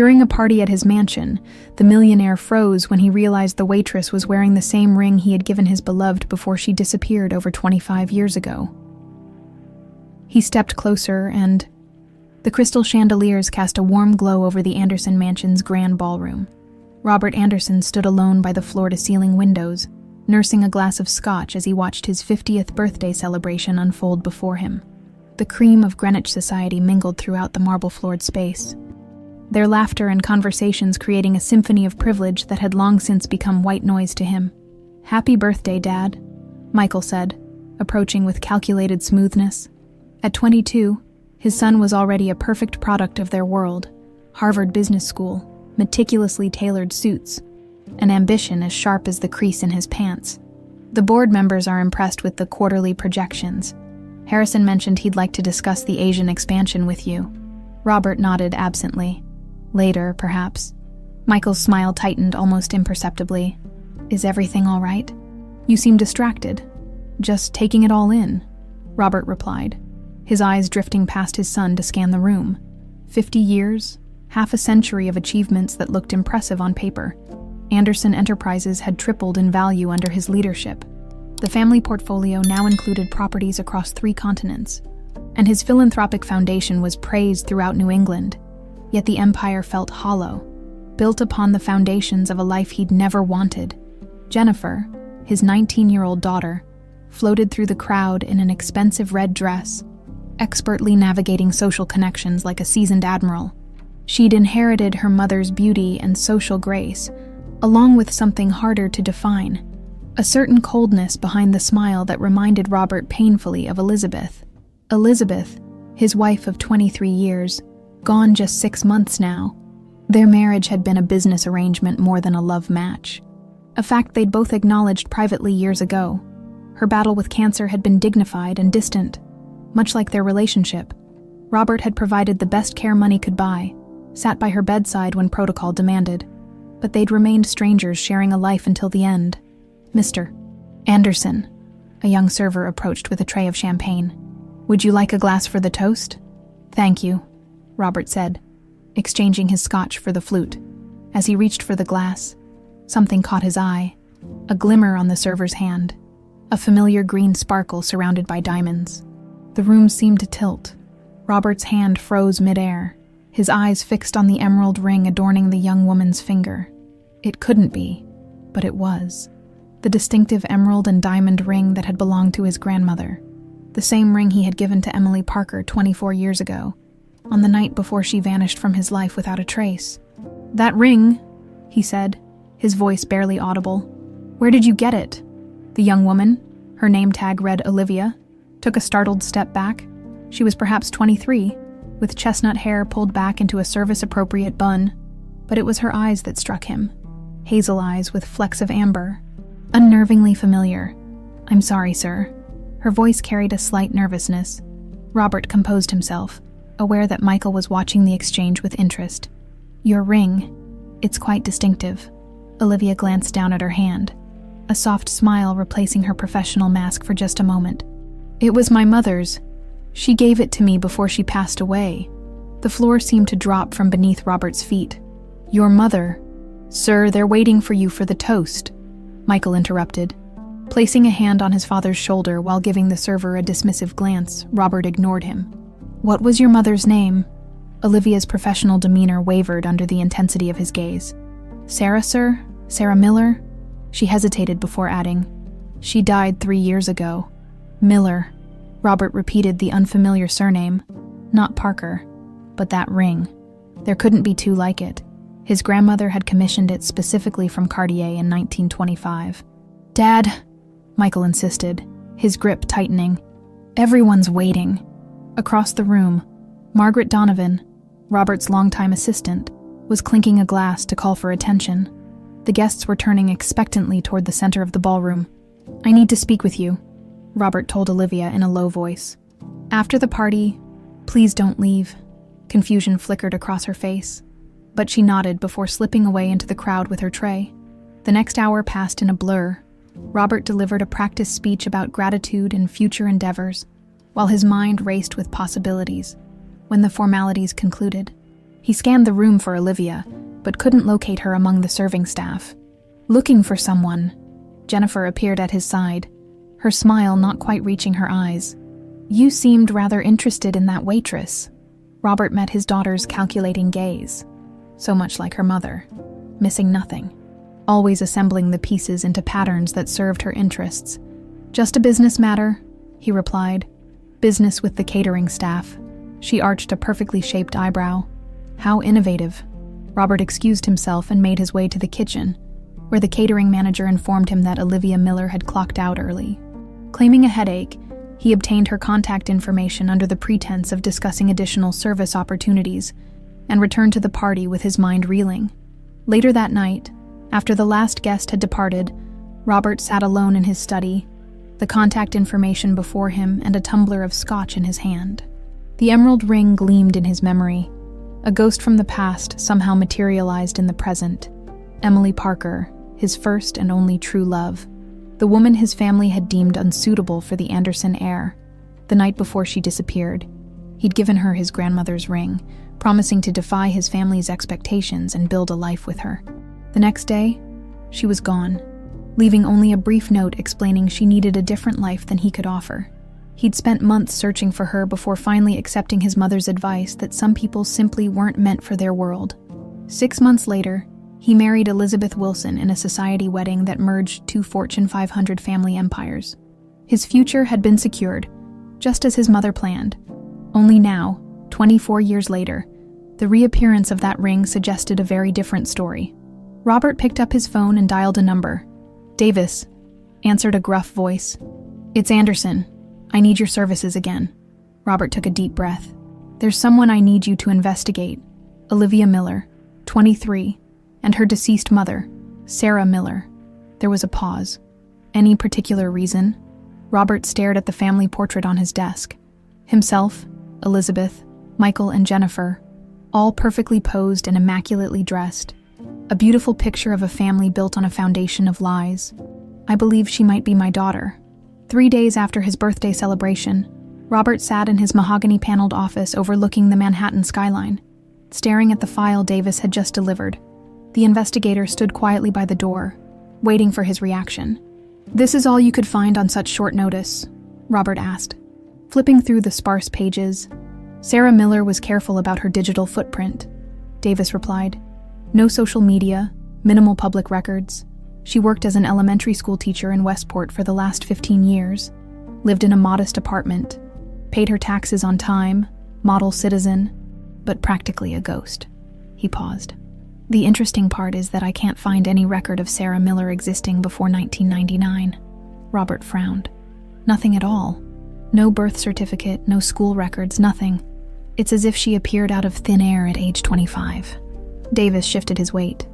During a party at his mansion, the millionaire froze when he realized the waitress was wearing the same ring he had given his beloved before she disappeared over 25 years ago. He stepped closer and the crystal chandeliers cast a warm glow over the Anderson mansion's grand ballroom. Robert Anderson stood alone by the floor-to-ceiling windows, nursing a glass of scotch as he watched his 50th birthday celebration unfold before him. The cream of Greenwich society mingled throughout the marble-floored space, their laughter and conversations creating a symphony of privilege that had long since become white noise to him. "Happy birthday, Dad," Michael said, approaching with calculated smoothness. At 22, his son was already a perfect product of their world: Harvard Business School, meticulously tailored suits, an ambition as sharp as the crease in his pants. The board members are impressed with the quarterly projections. Harrison mentioned he'd like to discuss the Asian expansion with you. Robert nodded absently. Later, perhaps. Michael's smile tightened almost imperceptibly. "Is everything all right? You seem distracted." "Just taking it all in," Robert replied, his eyes drifting past his son to scan the room. 50 years, half a century of achievements that looked impressive on paper. Anderson Enterprises had tripled in value under his leadership. The family portfolio now included properties across 3 continents, and his philanthropic foundation was praised throughout New England. Yet the empire felt hollow, built upon the foundations of a life he'd never wanted. Jennifer, his 19-year-old daughter, floated through the crowd in an expensive red dress, expertly navigating social connections like a seasoned admiral. She'd inherited her mother's beauty and social grace, along with something harder to define, a certain coldness behind the smile that reminded Robert painfully of Elizabeth. Elizabeth, his wife of 23 years, gone just 6 months now. Their marriage had been a business arrangement more than a love match, a fact they'd both acknowledged privately years ago. Her battle with cancer had been dignified and distant, much like their relationship. Robert had provided the best care money could buy, sat by her bedside when protocol demanded, but they'd remained strangers sharing a life until the end. "Mr. Anderson," a young server approached with a tray of champagne. "Would you like a glass for the toast?" "Thank you," Robert said, exchanging his scotch for the flute. As he reached for the glass, something caught his eye, a glimmer on the server's hand, a familiar green sparkle surrounded by diamonds. The room seemed to tilt. Robert's hand froze midair, his eyes fixed on the emerald ring adorning the young woman's finger. It couldn't be, but it was. The distinctive emerald and diamond ring that had belonged to his grandmother, the same ring he had given to Emily Parker 24 years ago, on the night before she vanished from his life without a trace. "That ring," he said, his voice barely audible. "Where did you get it?" The young woman, her name tag read Olivia, took a startled step back. She was perhaps 23, with chestnut hair pulled back into a service-appropriate bun, but it was her eyes that struck him. Hazel eyes with flecks of amber, unnervingly familiar. "I'm sorry, sir." Her voice carried a slight nervousness. Robert composed himself, aware that Michael was watching the exchange with interest. "Your ring. It's quite distinctive." Olivia glanced down at her hand, a soft smile replacing her professional mask for just a moment. "It was my mother's. She gave it to me before she passed away." The floor seemed to drop from beneath Robert's feet. "Your mother?" "Sir, they're waiting for you for the toast," Michael interrupted. Placing a hand on his father's shoulder while giving the server a dismissive glance, Robert ignored him. "What was your mother's name?" Olivia's professional demeanor wavered under the intensity of his gaze. "Sarah, sir? Sarah Miller?" She hesitated before adding, "She died 3 years ago." "Miller." Robert repeated the unfamiliar surname. Not Parker, but that ring. There couldn't be 2 like it. His grandmother had commissioned it specifically from Cartier in 1925. "Dad," Michael insisted, his grip tightening. "Everyone's waiting." Across the room, Margaret Donovan, Robert's longtime assistant, was clinking a glass to call for attention. The guests were turning expectantly toward the center of the ballroom. "I need to speak with you," Robert told Olivia in a low voice. "After the party, please don't leave." Confusion flickered across her face, but she nodded before slipping away into the crowd with her tray. The next hour passed in a blur. Robert delivered a practice speech about gratitude and future endeavors, while his mind raced with possibilities. When the formalities concluded, He scanned the room for Olivia, but couldn't locate her among the serving staff. Looking for someone, Jennifer appeared at his side, her smile not quite reaching her eyes. "You seemed rather interested in that waitress." Robert met his daughter's calculating gaze. So much like her mother, missing nothing, always assembling the pieces into patterns that served her interests. "Just a business matter," he replied. "Business with the catering staff." She arched a perfectly shaped eyebrow. How innovative. Robert excused himself and made his way to the kitchen, where the catering manager informed him that Olivia Miller had clocked out early. Claiming a headache, he obtained her contact information under the pretense of discussing additional service opportunities and returned to the party with his mind reeling. Later that night, after the last guest had departed, Robert sat alone in his study, the contact information before him and a tumbler of scotch in his hand. The emerald ring gleamed in his memory. A ghost from the past somehow materialized in the present. Emily Parker, his first and only true love. The woman his family had deemed unsuitable for the Anderson heir. The night before she disappeared, he'd given her his grandmother's ring, promising to defy his family's expectations and build a life with her. The next day, she was gone, leaving only a brief note explaining she needed a different life than he could offer. He'd spent months searching for her before finally accepting his mother's advice that some people simply weren't meant for their world. 6 months later, he married Elizabeth Wilson in a society wedding that merged two Fortune 500 family empires. His future had been secured, just as his mother planned. Only now, 24 years later, the reappearance of that ring suggested a very different story. Robert picked up his phone and dialed a number. "Davis," answered a gruff voice. "It's Anderson. I need your services again." Robert took a deep breath. "There's someone I need you to investigate. Olivia Miller, 23, and her deceased mother, Sarah Miller." There was a pause. "Any particular reason?" Robert stared at the family portrait on his desk. Himself, Elizabeth, Michael, and Jennifer, all perfectly posed and immaculately dressed. A beautiful picture of a family built on a foundation of lies. "I believe she might be my daughter." 3 days after his birthday celebration, Robert sat in his mahogany-paneled office overlooking the Manhattan skyline, staring at the file Davis had just delivered. The investigator stood quietly by the door, waiting for his reaction. "This is all you could find on such short notice?" Robert asked. Flipping through the sparse pages, "Sarah Miller was careful about her digital footprint," Davis replied. "No social media, minimal public records. She worked as an elementary school teacher in Westport for the last 15 years, lived in a modest apartment, paid her taxes on time, model citizen, but practically a ghost." He paused. "The interesting part is that I can't find any record of Sarah Miller existing before 1999. Robert frowned. "Nothing at all. No birth certificate, no school records, nothing. It's as if she appeared out of thin air at age 25. Davis shifted his weight.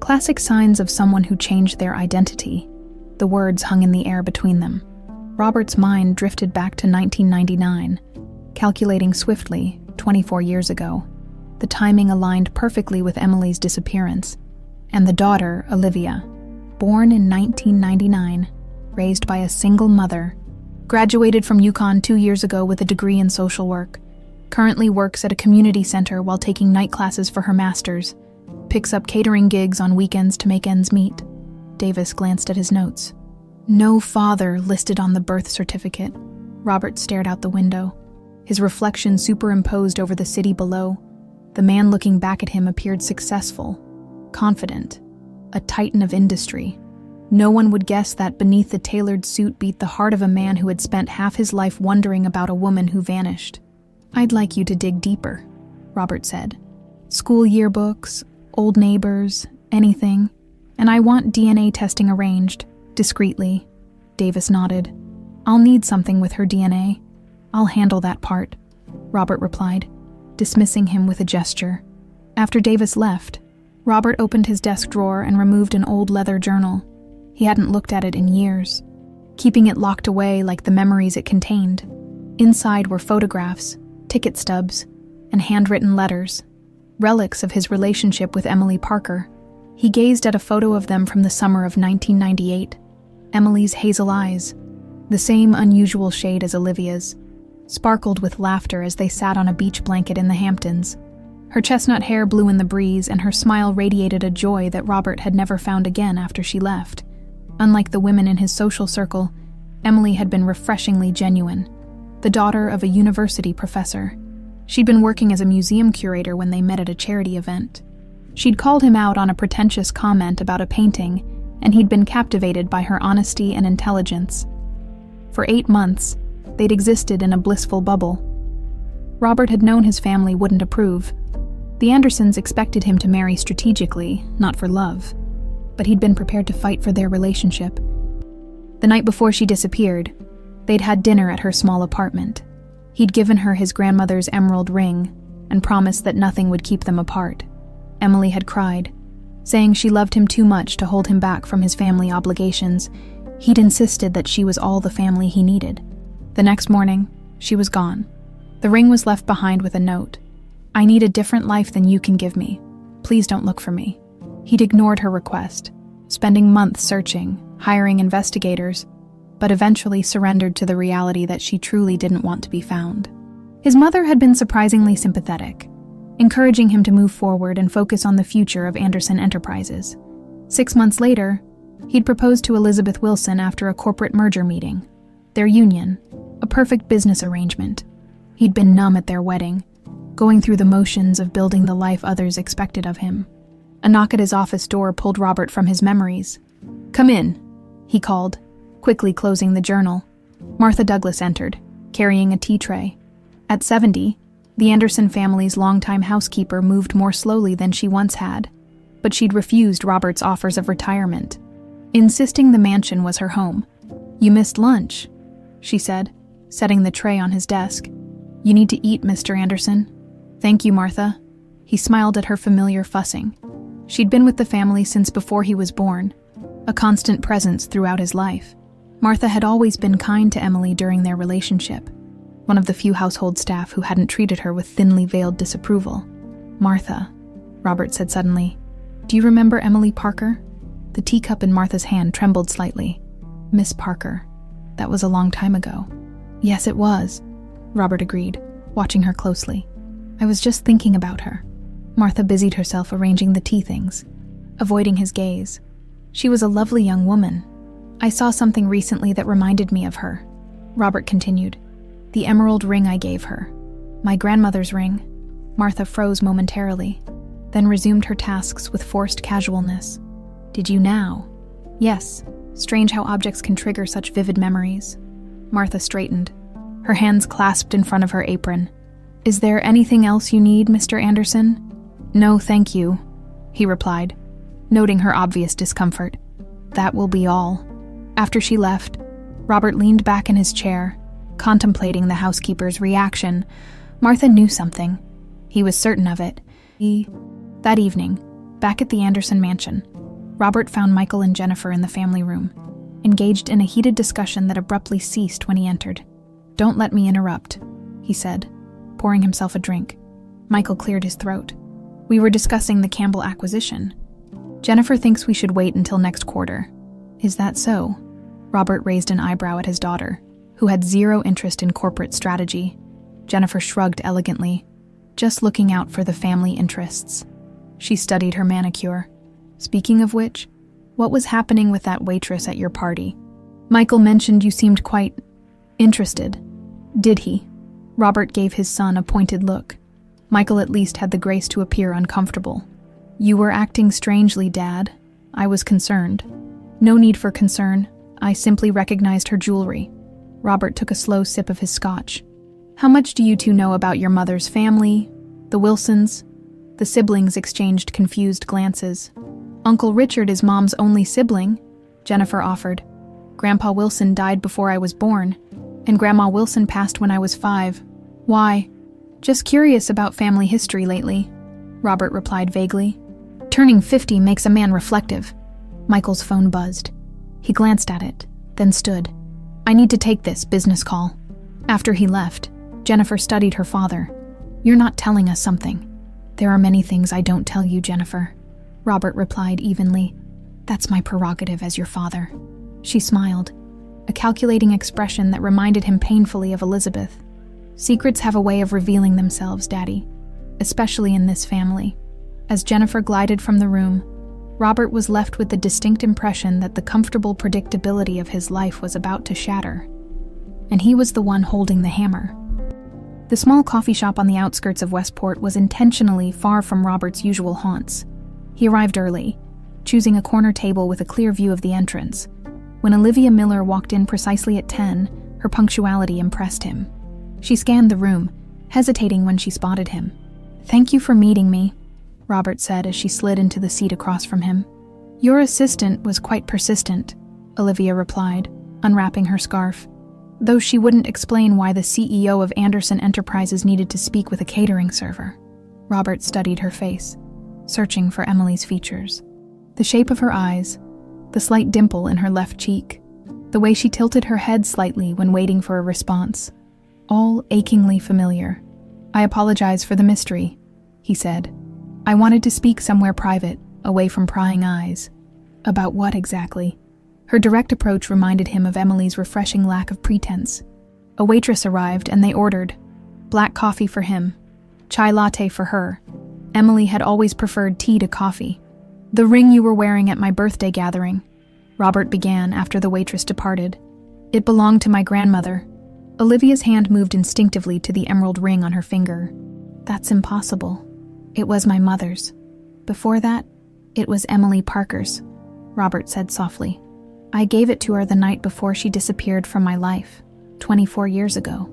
Classic signs of someone who changed their identity. The words hung in the air between them. Robert's mind drifted back to 1999, calculating swiftly, 24 years ago. The timing aligned perfectly with Emily's disappearance. And the daughter, Olivia, born in 1999, raised by a single mother, graduated from UConn 2 years ago with a degree in social work, currently works at a community center while taking night classes for her master's, picks up catering gigs on weekends to make ends meet. Davis glanced at his notes. No father listed on the birth certificate. Robert stared out the window. His reflection superimposed over the city below. The man looking back at him appeared successful, confident, a titan of industry. No one would guess that beneath the tailored suit beat the heart of a man who had spent half his life wondering about a woman who vanished. "I'd like you to dig deeper," Robert said. "School yearbooks, old neighbors, anything. And I want DNA testing arranged, discreetly." Davis nodded. "I'll need something with her DNA. I'll handle that part," Robert replied, dismissing him with a gesture. After Davis left, Robert opened his desk drawer and removed an old leather journal. He hadn't looked at it in years, keeping it locked away like the memories it contained. Inside were photographs, ticket stubs, and handwritten letters, relics of his relationship with Emily Parker. He gazed at a photo of them from the summer of 1998. Emily's hazel eyes, the same unusual shade as Olivia's, sparkled with laughter as they sat on a beach blanket in the Hamptons. Her chestnut hair blew in the breeze, and her smile radiated a joy that Robert had never found again after she left. Unlike the women in his social circle, Emily had been refreshingly genuine, the daughter of a university professor. She'd been working as a museum curator when they met at a charity event. She'd called him out on a pretentious comment about a painting, and he'd been captivated by her honesty and intelligence. For 8 months, they'd existed in a blissful bubble. Robert had known his family wouldn't approve. The Andersons expected him to marry strategically, not for love, but he'd been prepared to fight for their relationship. The night before she disappeared, they'd had dinner at her small apartment. He'd given her his grandmother's emerald ring and promised that nothing would keep them apart. Emily had cried, saying she loved him too much to hold him back from his family obligations. He'd insisted that she was all the family he needed. The next morning, she was gone. The ring was left behind with a note. "I need a different life than you can give me. Please don't look for me." He'd ignored her request, spending months searching, hiring investigators, but eventually surrendered to the reality that she truly didn't want to be found. His mother had been surprisingly sympathetic, encouraging him to move forward and focus on the future of Anderson Enterprises. 6 months later, he'd proposed to Elizabeth Wilson after a corporate merger meeting. Their union, a perfect business arrangement. He'd been numb at their wedding, going through the motions of building the life others expected of him. A knock at his office door pulled Robert from his memories. "Come in," he called, quickly closing the journal. Martha Douglas entered, carrying a tea tray. At 70, the Anderson family's longtime housekeeper moved more slowly than she once had, but she'd refused Robert's offers of retirement, insisting the mansion was her home. "You missed lunch," she said, setting the tray on his desk. "You need to eat, Mr. Anderson." "Thank you, Martha." He smiled at her familiar fussing. She'd been with the family since before he was born, a constant presence throughout his life. Martha had always been kind to Emily during their relationship, one of the few household staff who hadn't treated her with thinly veiled disapproval. "Martha," Robert said suddenly, "do you remember Emily Parker?" The teacup in Martha's hand trembled slightly. "Miss Parker. That was a long time ago." "Yes, it was," Robert agreed, watching her closely. "I was just thinking about her." Martha busied herself arranging the tea things, avoiding his gaze. "She was a lovely young woman. I saw something recently that reminded me of her," Robert continued. "The emerald ring I gave her. My grandmother's ring." Martha froze momentarily, then resumed her tasks with forced casualness. "Did you now?" "Yes. Strange how objects can trigger such vivid memories." Martha straightened, her hands clasped in front of her apron. "Is there anything else you need, Mr. Anderson?" "No, thank you," he replied, noting her obvious discomfort. "That will be all." After she left, Robert leaned back in his chair, contemplating the housekeeper's reaction. Martha knew something. He was certain of it. That evening, back at the Anderson mansion, Robert found Michael and Jennifer in the family room, engaged in a heated discussion that abruptly ceased when he entered. "Don't let me interrupt," he said, pouring himself a drink. Michael cleared his throat. "We were discussing the Campbell acquisition. Jennifer thinks we should wait until next quarter." "Is that so?" Robert raised an eyebrow at his daughter, who had zero interest in corporate strategy. Jennifer shrugged elegantly, just looking out for the family interests. She studied her manicure. "Speaking of which, what was happening with that waitress at your party? Michael mentioned you seemed quite interested." "Did he?" Robert gave his son a pointed look. Michael at least had the grace to appear uncomfortable. "You were acting strangely, Dad. I was concerned." "No need for concern. I simply recognized her jewelry." Robert took a slow sip of his scotch. "How much do you two know about your mother's family? The Wilsons?" The siblings exchanged confused glances. "Uncle Richard is Mom's only sibling," Jennifer offered. "Grandpa Wilson died before I was born, and Grandma Wilson passed when I was 5. "Why?" "Just curious about family history lately," Robert replied vaguely. "Turning 50 makes a man reflective." Michael's phone buzzed. He glanced at it, then stood. "I need to take this business call." After he left, Jennifer studied her father. "You're not telling us something." "There are many things I don't tell you, Jennifer," Robert replied evenly. "That's my prerogative as your father." She smiled, a calculating expression that reminded him painfully of Elizabeth. "Secrets have a way of revealing themselves, Daddy." especially in this family. As Jennifer glided from the room, Robert was left with the distinct impression that the comfortable predictability of his life was about to shatter. And he was the one holding the hammer. The small coffee shop on the outskirts of Westport was intentionally far from Robert's usual haunts. He arrived early, choosing a corner table with a clear view of the entrance. When Olivia Miller walked in precisely at 10, her punctuality impressed him. She scanned the room, hesitating when she spotted him. "Thank you for meeting me," Robert said as she slid into the seat across from him. "Your assistant was quite persistent," Olivia replied, unwrapping her scarf, though she wouldn't explain why the CEO of Anderson Enterprises needed to speak with a catering server. Robert studied her face, searching for Emily's features. The shape of her eyes, the slight dimple in her left cheek, the way she tilted her head slightly when waiting for a response, all achingly familiar. "I apologize for the mystery," he said. "I wanted to speak somewhere private, away from prying eyes." About what exactly? Her direct approach reminded him of Emily's refreshing lack of pretense. A waitress arrived and they ordered black coffee for him, chai latte for her. Emily had always preferred tea to coffee. "The ring you were wearing at my birthday gathering," Robert began after the waitress departed. "It belonged to my grandmother." Olivia's hand moved instinctively to the emerald ring on her finger. "That's impossible. It was my mother's. Before that, it was Emily Parker's," Robert said softly. "I gave it to her the night before she disappeared from my life, 24 years ago."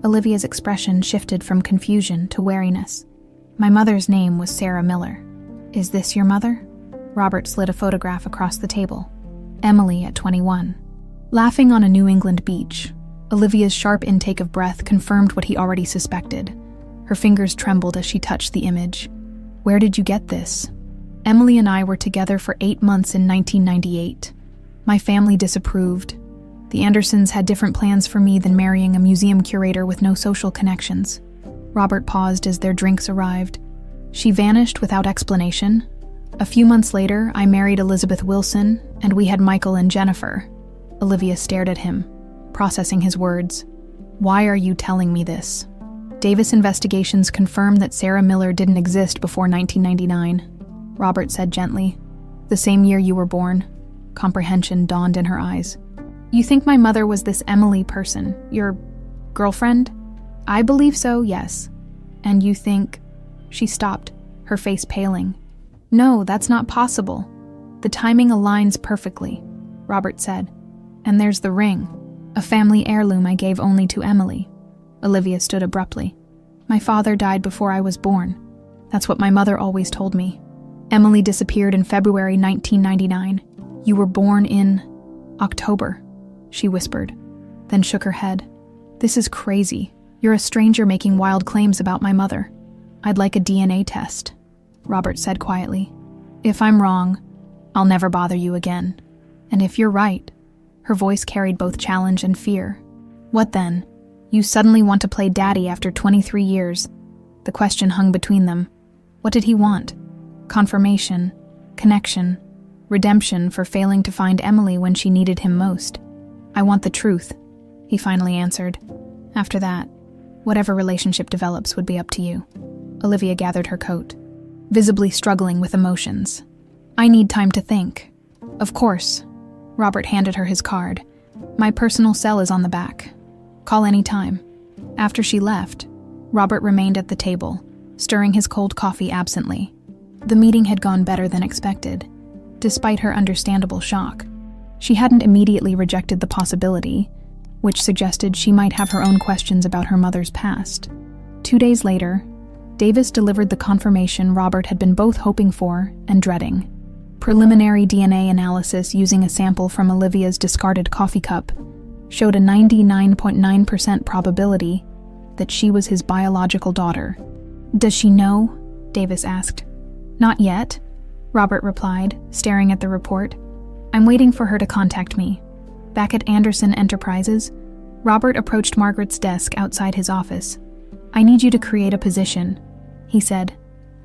Olivia's expression shifted from confusion to wariness. "My mother's name was Sarah Miller. Is this your mother?" Robert slid a photograph across the table. Emily at 21. Laughing on a New England beach, Olivia's sharp intake of breath confirmed what he already suspected. Her fingers trembled as she touched the image. "Where did you get this?" "Emily and I were together for 8 months in 1998. My family disapproved. The Andersons had different plans for me than marrying a museum curator with no social connections." Robert paused as their drinks arrived. "She vanished without explanation. A few months later, I married Elizabeth Wilson, and we had Michael and Jennifer." Olivia stared at him, processing his words. "Why are you telling me this?" "Davis investigations confirmed that Sarah Miller didn't exist before 1999, Robert said gently. "The same year you were born." Comprehension dawned in her eyes. "You think my mother was this Emily person, your girlfriend?" "I believe so, yes." "And you think—" She stopped, her face paling. "No, that's not possible. The timing aligns perfectly," Robert said. "And there's the ring, a family heirloom I gave only to Emily." Olivia stood abruptly. "My father died before I was born. That's what my mother always told me. Emily disappeared in February 1999. You were born in October," she whispered, then shook her head. "This is crazy. You're a stranger making wild claims about my mother. I'd like a DNA test," Robert said quietly. "If I'm wrong, I'll never bother you again. And if you're right," her voice carried both challenge and fear. "What then? You suddenly want to play daddy after 23 years. The question hung between them. What did he want? Confirmation, connection, redemption for failing to find Emily when she needed him most. "I want the truth," he finally answered. "After that, whatever relationship develops would be up to you." Olivia gathered her coat, visibly struggling with emotions. "I need time to think." "Of course." Robert handed her his card. "My personal cell is on the back. Call any time." After she left, Robert remained at the table, stirring his cold coffee absently. The meeting had gone better than expected, despite her understandable shock. She hadn't immediately rejected the possibility, which suggested she might have her own questions about her mother's past. 2 days later, Davis delivered the confirmation Robert had been both hoping for and dreading. Preliminary DNA analysis using a sample from Olivia's discarded coffee cup showed a 99.9% probability that she was his biological daughter. "Does she know?" Davis asked. "Not yet," Robert replied, staring at the report. "I'm waiting for her to contact me." Back at Anderson Enterprises, Robert approached Margaret's desk outside his office. "I need you to create a position," he said.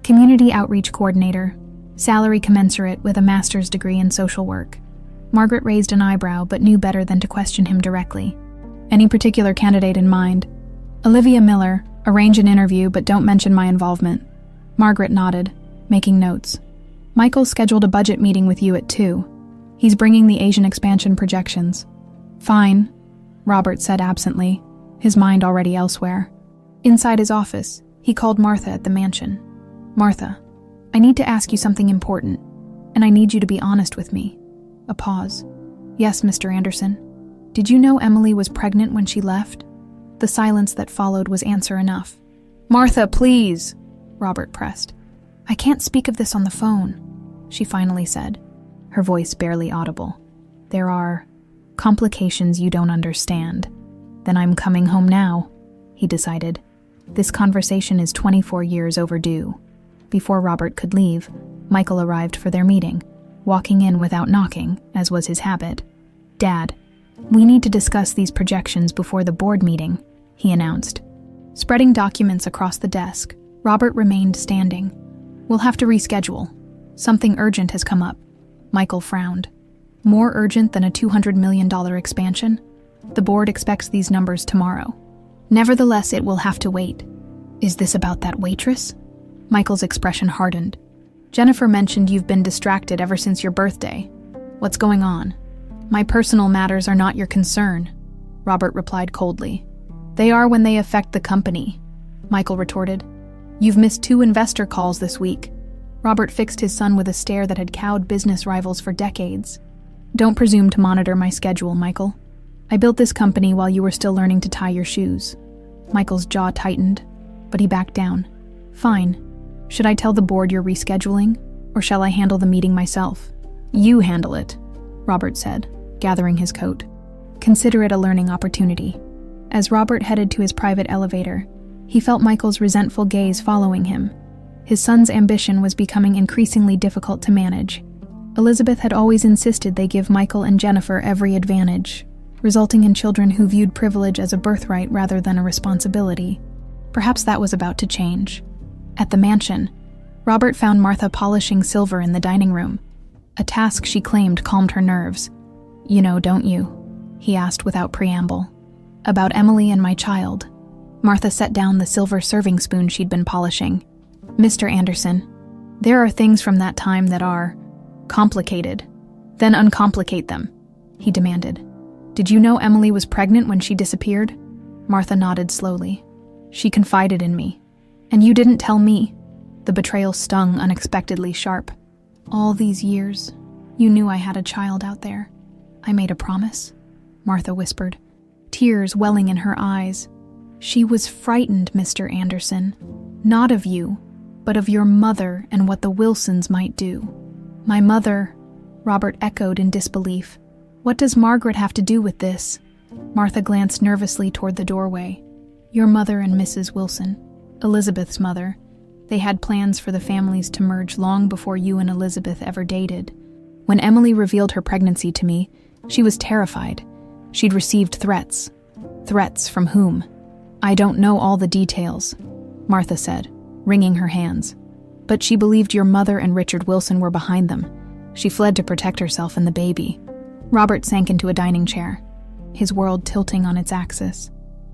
"Community Outreach Coordinator. Salary commensurate with a master's degree in social work." Margaret raised an eyebrow but knew better than to question him directly. "Any particular candidate in mind?" "Olivia Miller. Arrange an interview but don't mention my involvement." Margaret nodded, making notes. Michael scheduled a budget meeting with you at 2. He's bringing the Asian expansion projections. Fine, Robert said absently, his mind already elsewhere. Inside his office, he called Martha at the mansion. Martha, I need to ask you something important, and I need you to be honest with me. A pause. Yes, Mr. Anderson. Did you know Emily was pregnant when she left? The silence that followed was answer enough. Martha, please, Robert pressed. I can't speak of this on the phone, she finally said, her voice barely audible. There are complications you don't understand. Then I'm coming home now, he decided. This conversation is 24 years overdue. Before Robert could leave, Michael arrived for their meeting, walking in without knocking, as was his habit. Dad, we need to discuss these projections before the board meeting, he announced. Spreading documents across the desk, Robert remained standing. We'll have to reschedule. Something urgent has come up. Michael frowned. More urgent than a $200 million expansion? The board expects these numbers tomorrow. Nevertheless, it will have to wait. Is this about that waitress? Michael's expression hardened. Jennifer mentioned you've been distracted ever since your birthday. What's going on? My personal matters are not your concern, Robert replied coldly. They are when they affect the company, Michael retorted. You've missed 2 investor calls this week. Robert fixed his son with a stare that had cowed business rivals for decades. Don't presume to monitor my schedule, Michael. I built this company while you were still learning to tie your shoes. Michael's jaw tightened, but he backed down. Fine. Should I tell the board you're rescheduling, or shall I handle the meeting myself? You handle it, Robert said, gathering his coat. Consider it a learning opportunity. As Robert headed to his private elevator, he felt Michael's resentful gaze following him. His son's ambition was becoming increasingly difficult to manage. Elizabeth had always insisted they give Michael and Jennifer every advantage, resulting in children who viewed privilege as a birthright rather than a responsibility. Perhaps that was about to change. At the mansion, Robert found Martha polishing silver in the dining room, a task she claimed calmed her nerves. You know, don't you? He asked without preamble. About Emily and my child. Martha set down the silver serving spoon she'd been polishing. Mr. Anderson, there are things from that time that are complicated. Then uncomplicate them, he demanded. Did you know Emily was pregnant when she disappeared? Martha nodded slowly. She confided in me. And you didn't tell me. The betrayal stung unexpectedly sharp. All these years, you knew I had a child out there. I made a promise, Martha whispered, tears welling in her eyes. She was frightened, Mr. Anderson. Not of you, but of your mother and what the Wilsons might do. My mother, Robert echoed in disbelief. What does Margaret have to do with this? Martha glanced nervously toward the doorway. Your mother and Mrs. Wilson, Elizabeth's mother. They had plans for the families to merge long before you and Elizabeth ever dated. When Emily revealed her pregnancy to me, she was terrified. She'd received threats. Threats from whom? I don't know all the details, Martha said, wringing her hands. But she believed your mother and Richard Wilson were behind them. She fled to protect herself and the baby. Robert sank into a dining chair, his world tilting on its axis.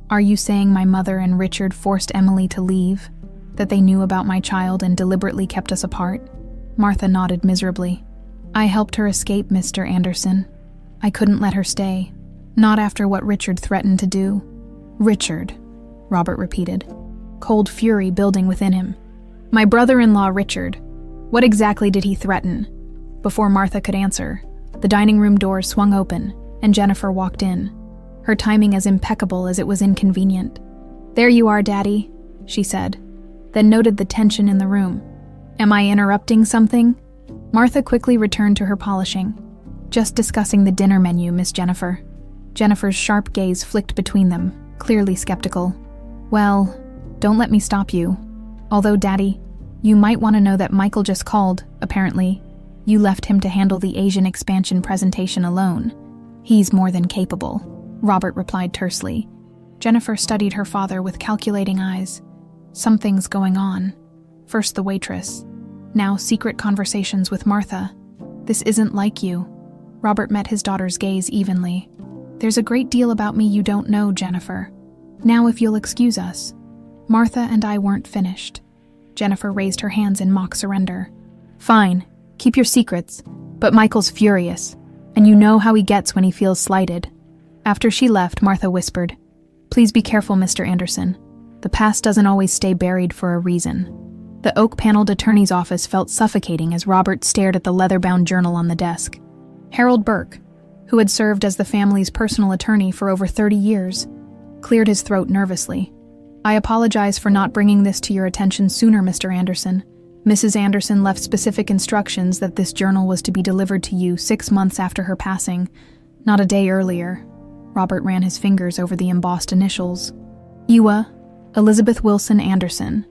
Are you saying my mother and Richard forced Emily to leave? That they knew about my child and deliberately kept us apart? Martha nodded miserably. I helped her escape, Mr. Anderson. I couldn't let her stay. Not after what Richard threatened to do. Richard, Robert repeated, cold fury building within him. My brother-in-law, Richard. What exactly did he threaten? Before Martha could answer, the dining room door swung open, and Jennifer walked in, her timing as impeccable as it was inconvenient. There you are, Daddy, she said, then noted the tension in the room. Am I interrupting something? Martha quickly returned to her polishing. Just discussing the dinner menu, Miss Jennifer. Jennifer's sharp gaze flicked between them, clearly skeptical. Well, don't let me stop you. Although, Daddy, you might want to know that Michael just called, apparently. You left him to handle the Asian expansion presentation alone. He's more than capable, Robert replied tersely. Jennifer studied her father with calculating eyes. Something's going on. First the waitress. Now secret conversations with Martha. This isn't like you. Robert met his daughter's gaze evenly. There's a great deal about me you don't know, Jennifer. Now if you'll excuse us. Martha and I weren't finished. Jennifer raised her hands in mock surrender. Fine, keep your secrets, but Michael's furious, and you know how he gets when he feels slighted. After she left, Martha whispered, Please be careful, Mr. Anderson. The past doesn't always stay buried for a reason. The oak-paneled attorney's office felt suffocating as Robert stared at the leather-bound journal on the desk. Harold Burke, who had served as the family's personal attorney for over 30 years, cleared his throat nervously. I apologize for not bringing this to your attention sooner, Mr. Anderson. Mrs. Anderson left specific instructions that this journal was to be delivered to you 6 months after her passing, not a day earlier. Robert ran his fingers over the embossed initials. Ewa, Elizabeth Wilson Anderson.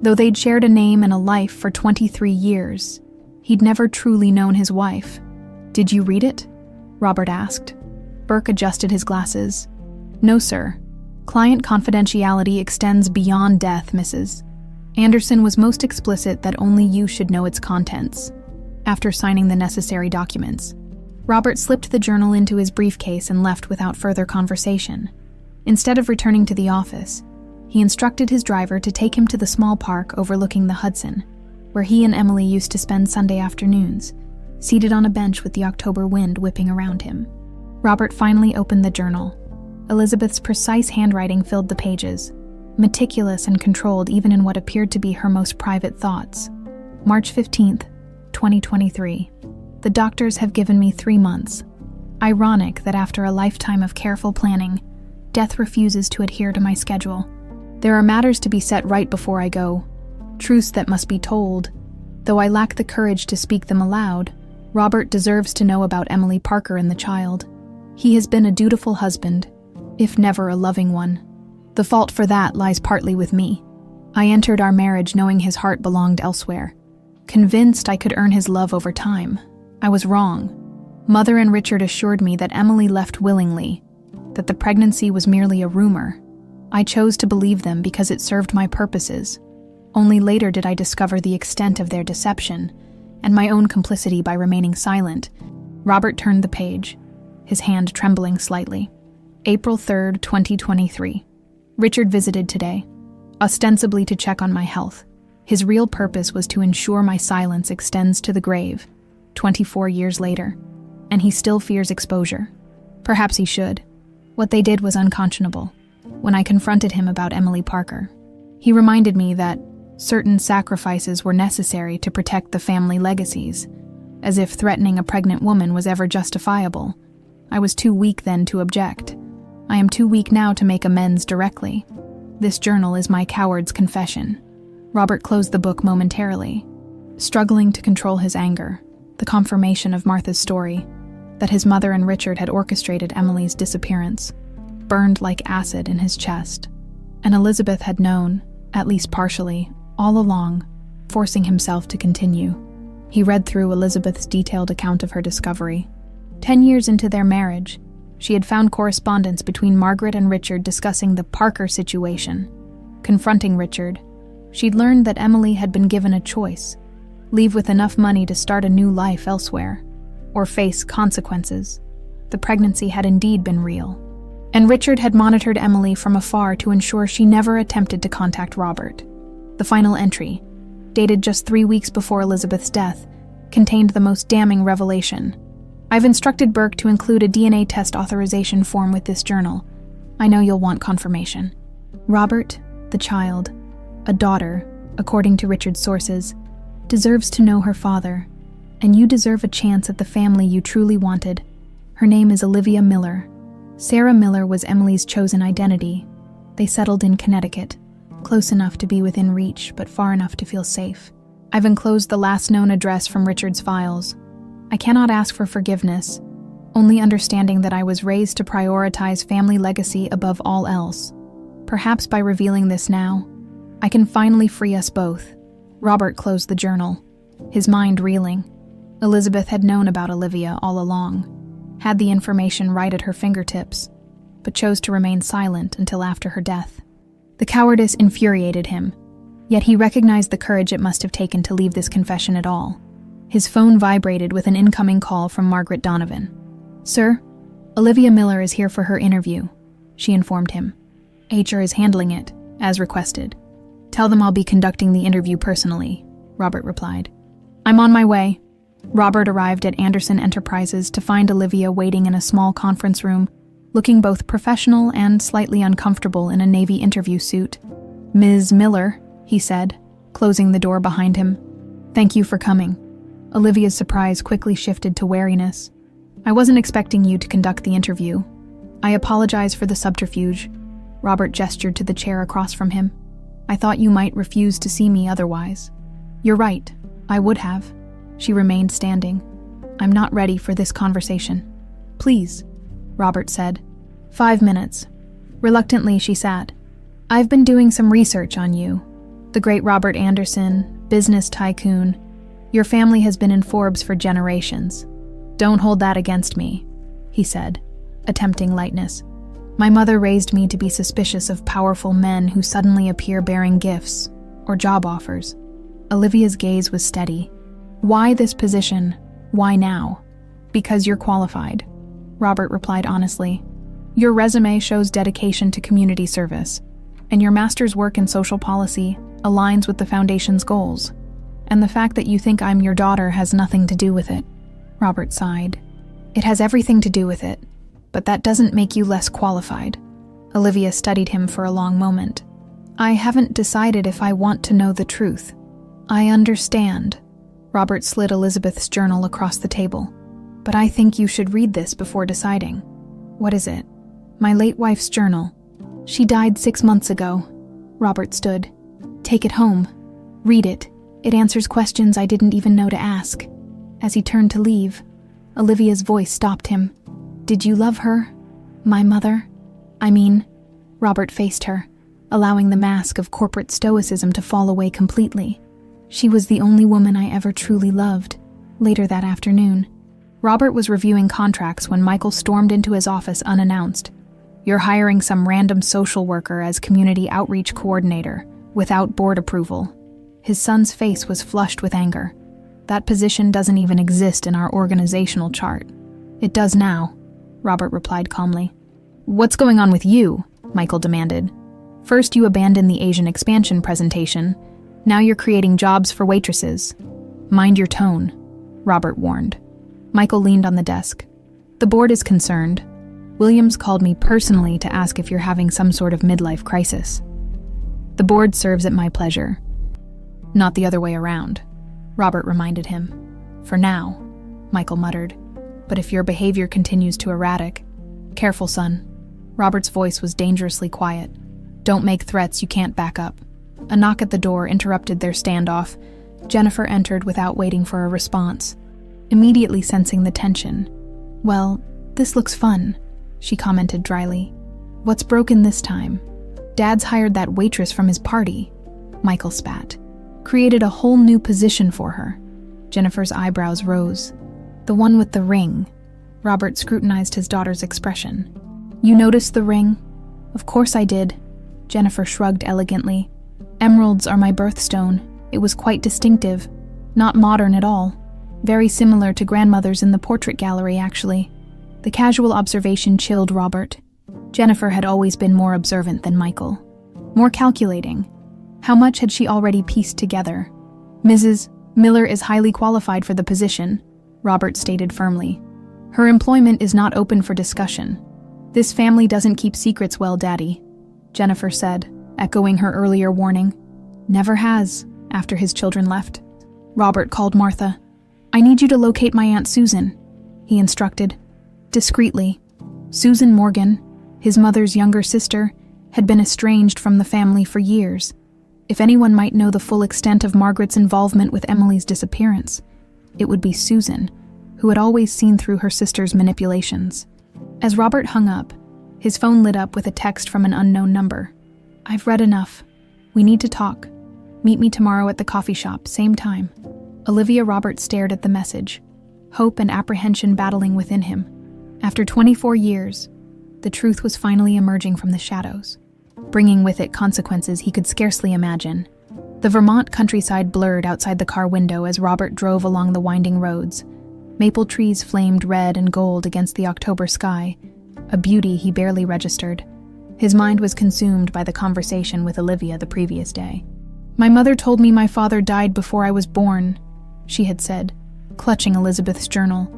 Though they'd shared a name and a life for 23 years, he'd never truly known his wife. Did you read it? Robert asked. Burke adjusted his glasses. No, sir. Client confidentiality extends beyond death, Mrs. Anderson was most explicit that only you should know its contents. After signing the necessary documents, Robert slipped the journal into his briefcase and left without further conversation. Instead of returning to the office, he instructed his driver to take him to the small park overlooking the Hudson, where he and Emily used to spend Sunday afternoons, seated on a bench with the October wind whipping around him. Robert finally opened the journal. Elizabeth's precise handwriting filled the pages, meticulous and controlled even in what appeared to be her most private thoughts. March 15th, 2023. The doctors have given me 3 months. Ironic that after a lifetime of careful planning, death refuses to adhere to my schedule. There are matters to be set right before I go, truths that must be told. Though I lack the courage to speak them aloud, Robert deserves to know about Emily Parker and the child. He has been a dutiful husband, if never a loving one. The fault for that lies partly with me. I entered our marriage knowing his heart belonged elsewhere, convinced I could earn his love over time. I was wrong. Mother and Richard assured me that Emily left willingly, that the pregnancy was merely a rumor. I chose to believe them because it served my purposes. Only later did I discover the extent of their deception, and my own complicity by remaining silent. Robert turned the page, his hand trembling slightly. April 3rd, 2023. Richard visited today, ostensibly to check on my health. His real purpose was to ensure my silence extends to the grave, 24 years later, and he still fears exposure. Perhaps he should. What they did was unconscionable. When I confronted him about Emily Parker, he reminded me that certain sacrifices were necessary to protect the family legacies, as if threatening a pregnant woman was ever justifiable. I was too weak then to object. I am too weak now to make amends directly. This journal is my coward's confession. Robert closed the book momentarily, struggling to control his anger. The confirmation of Martha's story, that his mother and Richard had orchestrated Emily's disappearance, burned like acid in his chest. And Elizabeth had known, at least partially, all along, forcing himself to continue. He read through Elizabeth's detailed account of her discovery. 10 years into their marriage, she had found correspondence between Margaret and Richard discussing the Parker situation. Confronting Richard, she'd learned that Emily had been given a choice: leave with enough money to start a new life elsewhere, or face consequences. The pregnancy had indeed been real, and Richard had monitored Emily from afar to ensure she never attempted to contact Robert. The final entry, dated just 3 weeks before Elizabeth's death, contained the most damning revelation. I've instructed Burke to include a DNA test authorization form with this journal. I know you'll want confirmation. Robert, the child, a daughter, according to Richard's sources, deserves to know her father, and you deserve a chance at the family you truly wanted. Her name is Olivia Miller. Sarah Miller was Emily's chosen identity. They settled in Connecticut, close enough to be within reach, but far enough to feel safe. I've enclosed the last known address from Richard's files. I cannot ask for forgiveness, only understanding that I was raised to prioritize family legacy above all else. Perhaps by revealing this now, I can finally free us both. Robert closed the journal, his mind reeling. Elizabeth had known about Olivia all along, had the information right at her fingertips, but chose to remain silent until after her death. The cowardice infuriated him, yet he recognized the courage it must have taken to leave this confession at all. His phone vibrated with an incoming call from Margaret Donovan. "Sir, Olivia Miller is here for her interview," she informed him. "HR is handling it, as requested. Tell them I'll be conducting the interview personally, Robert replied. I'm on my way. Robert arrived at Anderson Enterprises to find Olivia waiting in a small conference room, looking both professional and slightly uncomfortable in a Navy interview suit. Ms. Miller, he said, closing the door behind him. Thank you for coming. Olivia's surprise quickly shifted to wariness. I wasn't expecting you to conduct the interview. I apologize for the subterfuge. Robert gestured to the chair across from him. I thought you might refuse to see me otherwise. You're right, I would have. She remained standing. I'm not ready for this conversation. Please, Robert said. 5 minutes. Reluctantly, she sat. I've been doing some research on you. The great Robert Anderson, business tycoon. Your family has been in Forbes for generations. Don't hold that against me, he said, attempting lightness. My mother raised me to be suspicious of powerful men who suddenly appear bearing gifts or job offers. Olivia's gaze was steady. Why this position? Why now? Because you're qualified, Robert replied honestly. Your resume shows dedication to community service, and your master's work in social policy aligns with the foundation's goals. And the fact that you think I'm your daughter has nothing to do with it. Robert sighed. It has everything to do with it, but that doesn't make you less qualified. Olivia studied him for a long moment. I haven't decided if I want to know the truth. I understand. Robert slid Elizabeth's journal across the table. But I think you should read this before deciding. What is it? My late wife's journal. She died 6 months ago. Robert stood. Take it home. Read it. It answers questions I didn't even know to ask. As he turned to leave, Olivia's voice stopped him. Did you love her? My mother? Robert faced her, allowing the mask of corporate stoicism to fall away completely. She was the only woman I ever truly loved. Later that afternoon, Robert was reviewing contracts when Michael stormed into his office unannounced. You're hiring some random social worker as community outreach coordinator, without board approval. His son's face was flushed with anger. That position doesn't even exist in our organizational chart. It does now, Robert replied calmly. What's going on with you? Michael demanded. First you abandoned the Asian expansion presentation. Now you're creating jobs for waitresses. Mind your tone, Robert warned. Michael leaned on the desk. The board is concerned. Williams called me personally to ask if you're having some sort of midlife crisis. The board serves at my pleasure. Not the other way around, Robert reminded him. For now, Michael muttered. But if your behavior continues to erratic, careful, son. Robert's voice was dangerously quiet. Don't make threats you can't back up. A knock at the door interrupted their standoff. Jennifer entered without waiting for a response, immediately sensing the tension. Well, this looks fun, she commented dryly. What's broken this time? Dad's hired that waitress from his party, Michael spat. Created a whole new position for her. Jennifer's eyebrows rose. The one with the ring. Robert scrutinized his daughter's expression. You noticed the ring? Of course I did. Jennifer shrugged elegantly. Emeralds are my birthstone. It was quite distinctive. Not modern at all. Very similar to grandmother's in the portrait gallery, actually. The casual observation chilled Robert. Jennifer had always been more observant than Michael. More calculating. How much had she already pieced together? Mrs. Miller is highly qualified for the position, Robert stated firmly. Her employment is not open for discussion. This family doesn't keep secrets well, Daddy, Jennifer said, echoing her earlier warning. Never has, after his children left. Robert called Martha. I need you to locate my Aunt Susan, he instructed. Discreetly. Susan Morgan, his mother's younger sister, had been estranged from the family for years. If anyone might know the full extent of Margaret's involvement with Emily's disappearance, it would be Susan, who had always seen through her sister's manipulations. As Robert hung up, his phone lit up with a text from an unknown number. I've read enough. We need to talk. Meet me tomorrow at the coffee shop, same time. Olivia Robert stared at the message, hope and apprehension battling within him. After 24 years, the truth was finally emerging from the shadows, bringing with it consequences he could scarcely imagine. The Vermont countryside blurred outside the car window as Robert drove along the winding roads. Maple trees flamed red and gold against the October sky, a beauty he barely registered. His mind was consumed by the conversation with Olivia the previous day. "My mother told me my father died before I was born," she had said, clutching Elizabeth's journal.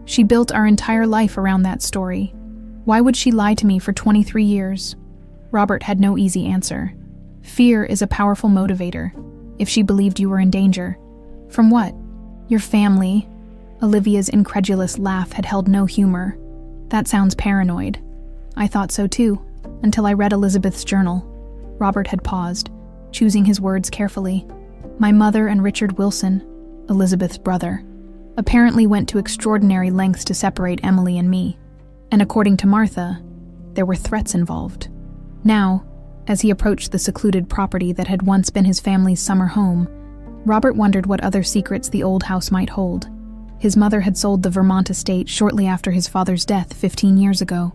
"She built our entire life around that story. Why would she lie to me for 23 years? Robert had no easy answer. Fear is a powerful motivator. If she believed you were in danger. From what? Your family. Olivia's incredulous laugh had held no humor. That sounds paranoid. I thought so too, until I read Elizabeth's journal. Robert had paused, choosing his words carefully. My mother and Richard Wilson, Elizabeth's brother, apparently went to extraordinary lengths to separate Emily and me. And according to Martha, there were threats involved. Now, as he approached the secluded property that had once been his family's summer home, Robert wondered what other secrets the old house might hold. His mother had sold the Vermont estate shortly after his father's death 15 years ago,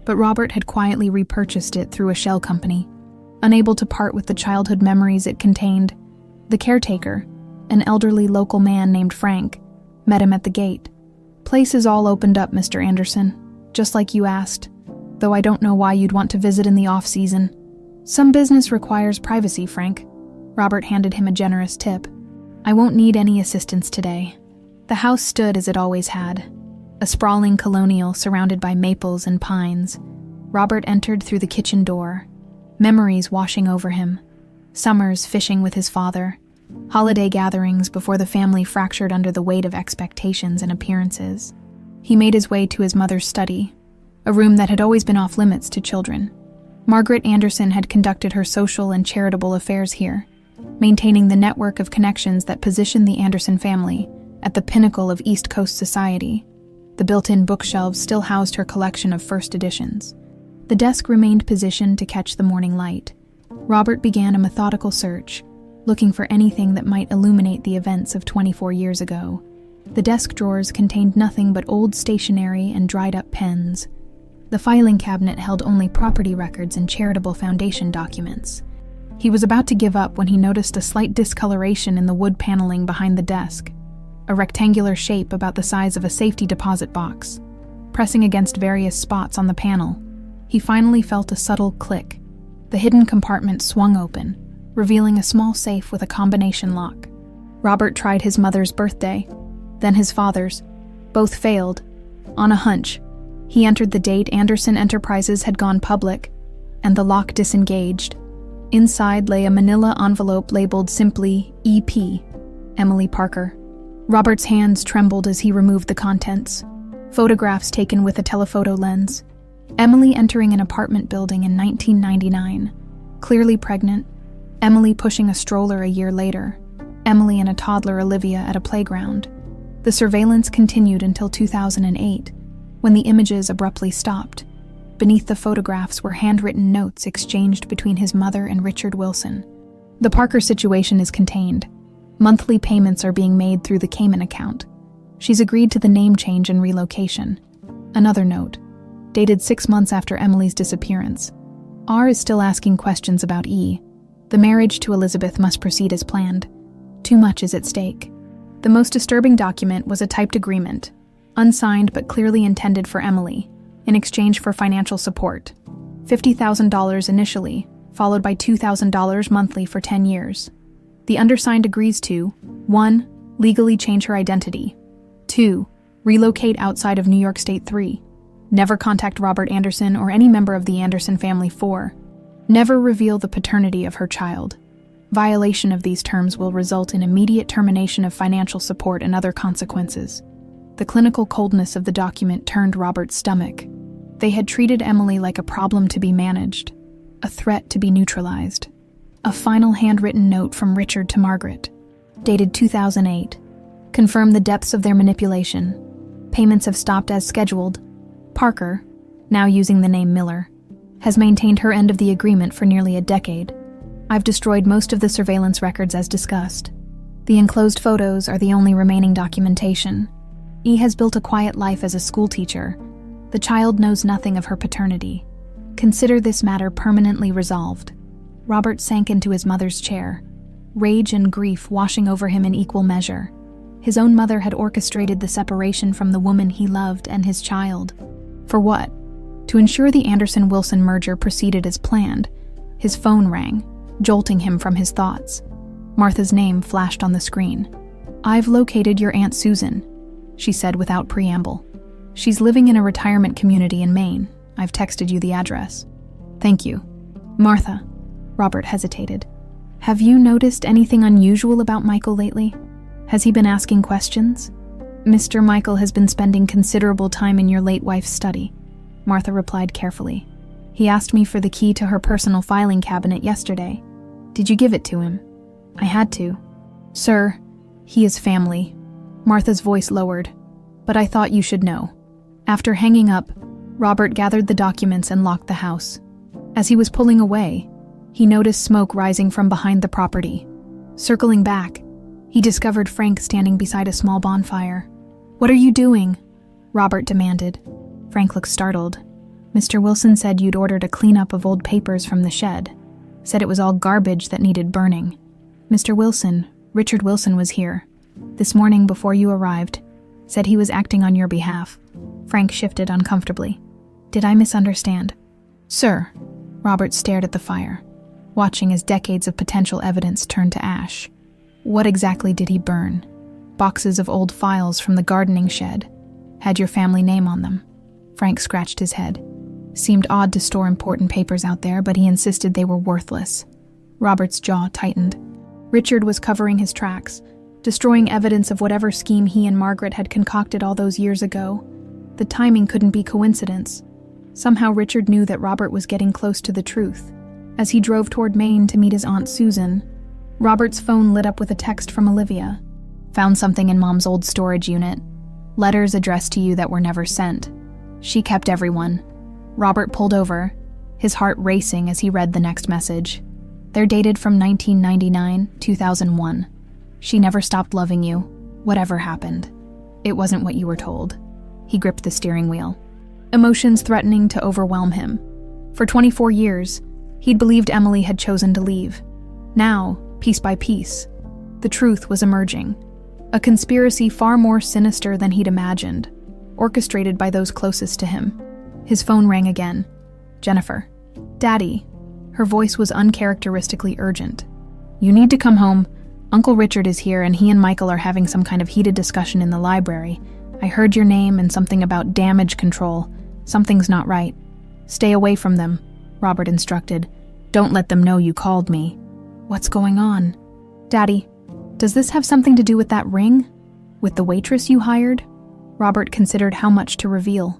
but Robert had quietly repurchased it through a shell company. Unable to part with the childhood memories it contained, the caretaker, an elderly local man named Frank, met him at the gate. "Place is all opened up, Mr. Anderson, just like you asked, though I don't know why you'd want to visit in the off-season. Some business requires privacy, Frank." Robert handed him a generous tip. "I won't need any assistance today." The house stood as it always had, a sprawling colonial surrounded by maples and pines. Robert entered through the kitchen door, memories washing over him. Summers fishing with his father, holiday gatherings before the family fractured under the weight of expectations and appearances. He made his way to his mother's study, a room that had always been off-limits to children. Margaret Anderson had conducted her social and charitable affairs here, maintaining the network of connections that positioned the Anderson family at the pinnacle of East Coast society. The built-in bookshelves still housed her collection of first editions. The desk remained positioned to catch the morning light. Robert began a methodical search, looking for anything that might illuminate the events of 24 years ago. The desk drawers contained nothing but old stationery and dried-up pens. The filing cabinet held only property records and charitable foundation documents. He was about to give up when he noticed a slight discoloration in the wood paneling behind the desk, a rectangular shape about the size of a safety deposit box. Pressing against various spots on the panel, he finally felt a subtle click. The hidden compartment swung open, revealing a small safe with a combination lock. Robert tried his mother's birthday, then his father's. Both failed. On a hunch, he entered the date Anderson Enterprises had gone public, and the lock disengaged. Inside lay a manila envelope labeled simply EP, Emily Parker. Robert's hands trembled as he removed the contents. Photographs taken with a telephoto lens. Emily entering an apartment building in 1999. Clearly pregnant. Emily pushing a stroller a year later. Emily and a toddler Olivia at a playground. The surveillance continued until 2008, when the images abruptly stopped. Beneath the photographs were handwritten notes exchanged between his mother and Richard Wilson. The Parker situation is contained. Monthly payments are being made through the Cayman account. She's agreed to the name change and relocation. Another note, dated 6 months after Emily's disappearance. R is still asking questions about E. The marriage to Elizabeth must proceed as planned. Too much is at stake. The most disturbing document was a typed agreement, unsigned but clearly intended for Emily, in exchange for financial support. $50,000 initially, followed by $2,000 monthly for 10 years. The undersigned agrees to 1. Legally change her identity. 2. Relocate outside of New York State. 3. Never contact Robert Anderson or any member of the Anderson family. 4. Never reveal the paternity of her child. Violation of these terms will result in immediate termination of financial support and other consequences. The clinical coldness of the document turned Robert's stomach. They had treated Emily like a problem to be managed, a threat to be neutralized. A final handwritten note from Richard to Margaret, dated 2008, confirmed the depths of their manipulation. Payments have stopped as scheduled. Parker, now using the name Miller, has maintained her end of the agreement for nearly a decade. I've destroyed most of the surveillance records as discussed. The enclosed photos are the only remaining documentation. E has built a quiet life as a schoolteacher. The child knows nothing of her paternity. Consider this matter permanently resolved. Robert sank into his mother's chair, rage and grief washing over him in equal measure. His own mother had orchestrated the separation from the woman he loved and his child. For what? To ensure the Anderson-Wilson merger proceeded as planned. His phone rang, jolting him from his thoughts. Martha's name flashed on the screen. "I've located your Aunt Susan," she said without preamble. "She's living in a retirement community in Maine. I've texted you the address." "Thank you." "Martha," Robert hesitated. "Have you noticed anything unusual about Michael lately? Has he been asking questions?" "Mr. Michael has been spending considerable time in your late wife's study," Martha replied carefully. "He asked me for the key to her personal filing cabinet yesterday. Did you give it to him?" "I had to." "Sir, he is family." Martha's voice lowered. "But I thought you should know." After hanging up, Robert gathered the documents and locked the house. As he was pulling away, he noticed smoke rising from behind the property. Circling back, he discovered Frank standing beside a small bonfire. "What are you doing?" Robert demanded. Frank looked startled. "Mr. Wilson said you'd ordered a cleanup of old papers from the shed. Said it was all garbage that needed burning. Mr. Wilson, Richard Wilson, was here this morning before you arrived. Said he was acting on your behalf." Frank shifted uncomfortably. "Did I misunderstand?" "Sir," Robert stared at the fire, watching as decades of potential evidence turned to ash. "What exactly did he burn?" "Boxes of old files from the gardening shed. Had your family name on them." Frank scratched his head. Seemed odd to store important papers out there, but he insisted they were worthless. Robert's jaw tightened. Richard was covering his tracks, destroying evidence of whatever scheme he and Margaret had concocted all those years ago. The timing couldn't be coincidence. Somehow Richard knew that Robert was getting close to the truth. As he drove toward Maine to meet his Aunt Susan, Robert's phone lit up with a text from Olivia. "Found something in Mom's old storage unit. Letters addressed to you that were never sent. She kept everyone." Robert pulled over, his heart racing as he read the next message. "They're dated from 1999, 2001. She never stopped loving you, whatever happened. It wasn't what you were told." He gripped the steering wheel, emotions threatening to overwhelm him. For 24 years, he'd believed Emily had chosen to leave. Now, piece by piece, the truth was emerging. A conspiracy far more sinister than he'd imagined, orchestrated by those closest to him. His phone rang again. "Jennifer." "Daddy." Her voice was uncharacteristically urgent. "You need to come home. Uncle Richard is here and he and Michael are having some kind of heated discussion in the library. I heard your name and something about damage control. Something's not right. Stay away from them," Robert instructed. "Don't let them know you called me." "What's going on?" "Daddy, does this have something to do with that ring? With the waitress you hired?" Robert considered how much to reveal.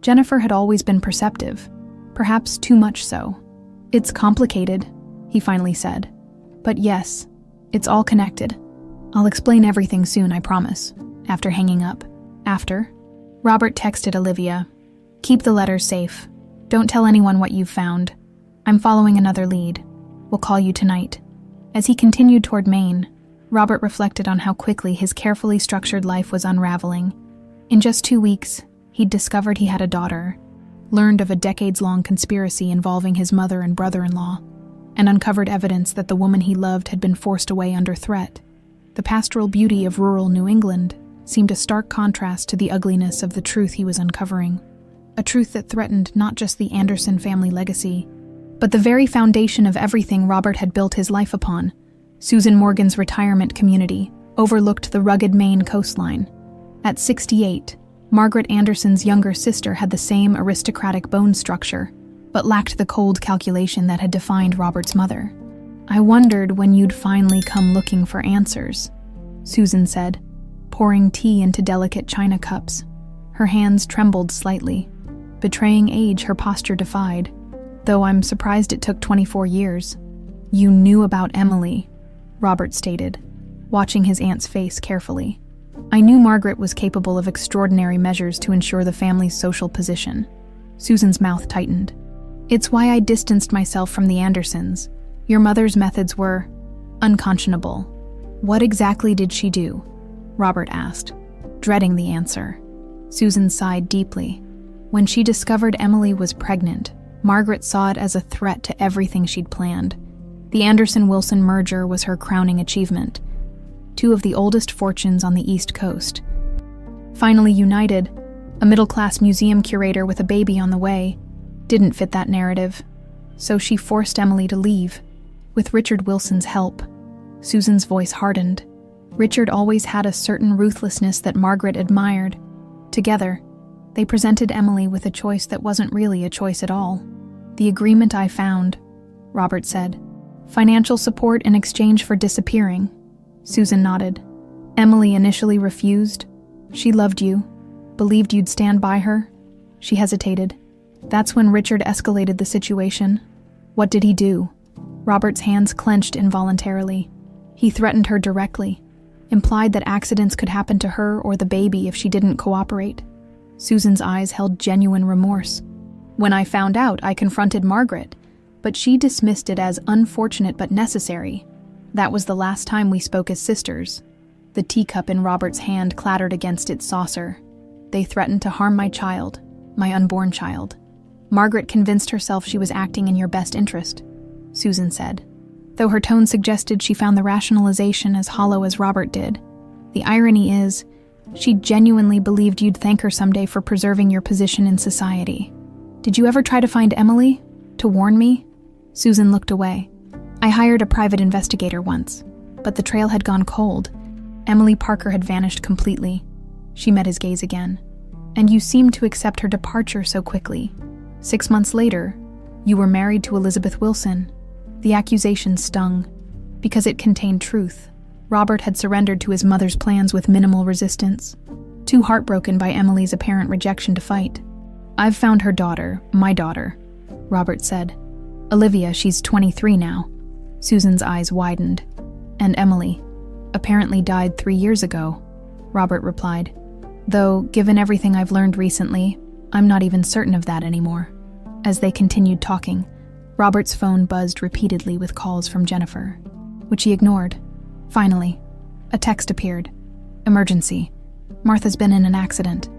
Jennifer had always been perceptive, perhaps too much so. "It's complicated," he finally said. "But yes, it's all connected. I'll explain everything soon, I promise." After hanging up. After, Robert texted Olivia, "Keep the letters safe. Don't tell anyone what you've found. I'm following another lead. We'll call you tonight." As he continued toward Maine, Robert reflected on how quickly his carefully structured life was unraveling. In just 2 weeks, he'd discovered he had a daughter, learned of a decades-long conspiracy involving his mother and brother-in-law, and uncovered evidence that the woman he loved had been forced away under threat. The pastoral beauty of rural New England seemed a stark contrast to the ugliness of the truth he was uncovering. A truth that threatened not just the Anderson family legacy, but the very foundation of everything Robert had built his life upon. Susan Morgan's retirement community overlooked the rugged Maine coastline. At 68, Margaret Anderson's younger sister had the same aristocratic bone structure, but lacked the cold calculation that had defined Robert's mother. "I wondered when you'd finally come looking for answers," Susan said, pouring tea into delicate china cups. Her hands trembled slightly. Betraying age, her posture defied, though I'm surprised it took 24 years. "You knew about Emily," Robert stated, watching his aunt's face carefully. "I knew Margaret was capable of extraordinary measures to ensure the family's social position." Susan's mouth tightened. "It's why I distanced myself from the Andersons. Your mother's methods were unconscionable." "What exactly did she do?" Robert asked, dreading the answer. Susan sighed deeply. "When she discovered Emily was pregnant, Margaret saw it as a threat to everything she'd planned. The Anderson-Wilson merger was her crowning achievement. Two of the oldest fortunes on the East Coast. Finally united, a middle-class museum curator with a baby on the way, didn't fit that narrative. So she forced Emily to leave, with Richard Wilson's help. Susan's voice hardened. Richard always had a certain ruthlessness that Margaret admired. Together, they presented Emily with a choice that wasn't really a choice at all. "The agreement I found," Robert said. "Financial support in exchange for disappearing." Susan nodded. "Emily initially refused. She loved you, believed you'd stand by her." She hesitated. "That's when Richard escalated the situation." "What did he do?" Robert's hands clenched involuntarily. "He threatened her directly, implied that accidents could happen to her or the baby if she didn't cooperate." Susan's eyes held genuine remorse. "When I found out, I confronted Margaret, but she dismissed it as unfortunate but necessary. That was the last time we spoke as sisters." The teacup in Robert's hand clattered against its saucer. "They threatened to harm my child, my unborn child. Margaret convinced herself she was acting in your best interest," Susan said, though her tone suggested she found the rationalization as hollow as Robert did. "The irony is, she genuinely believed you'd thank her someday for preserving your position in society. Did you ever try to find Emily? To warn me?" Susan looked away. "I hired a private investigator once, but the trail had gone cold. Emily Parker had vanished completely." She met his gaze again. "And you seemed to accept her departure so quickly. 6 months later, you were married to Elizabeth Wilson." The accusation stung, because it contained truth. Robert had surrendered to his mother's plans with minimal resistance, too heartbroken by Emily's apparent rejection to fight. "I've found her daughter, my daughter," Robert said. "Olivia, she's 23 now." Susan's eyes widened. "And Emily apparently died 3 years ago," Robert replied. "Though, given everything I've learned recently, I'm not even certain of that anymore." As they continued talking, Robert's phone buzzed repeatedly with calls from Jennifer, which he ignored. Finally, a text appeared. "Emergency. Martha's been in an accident.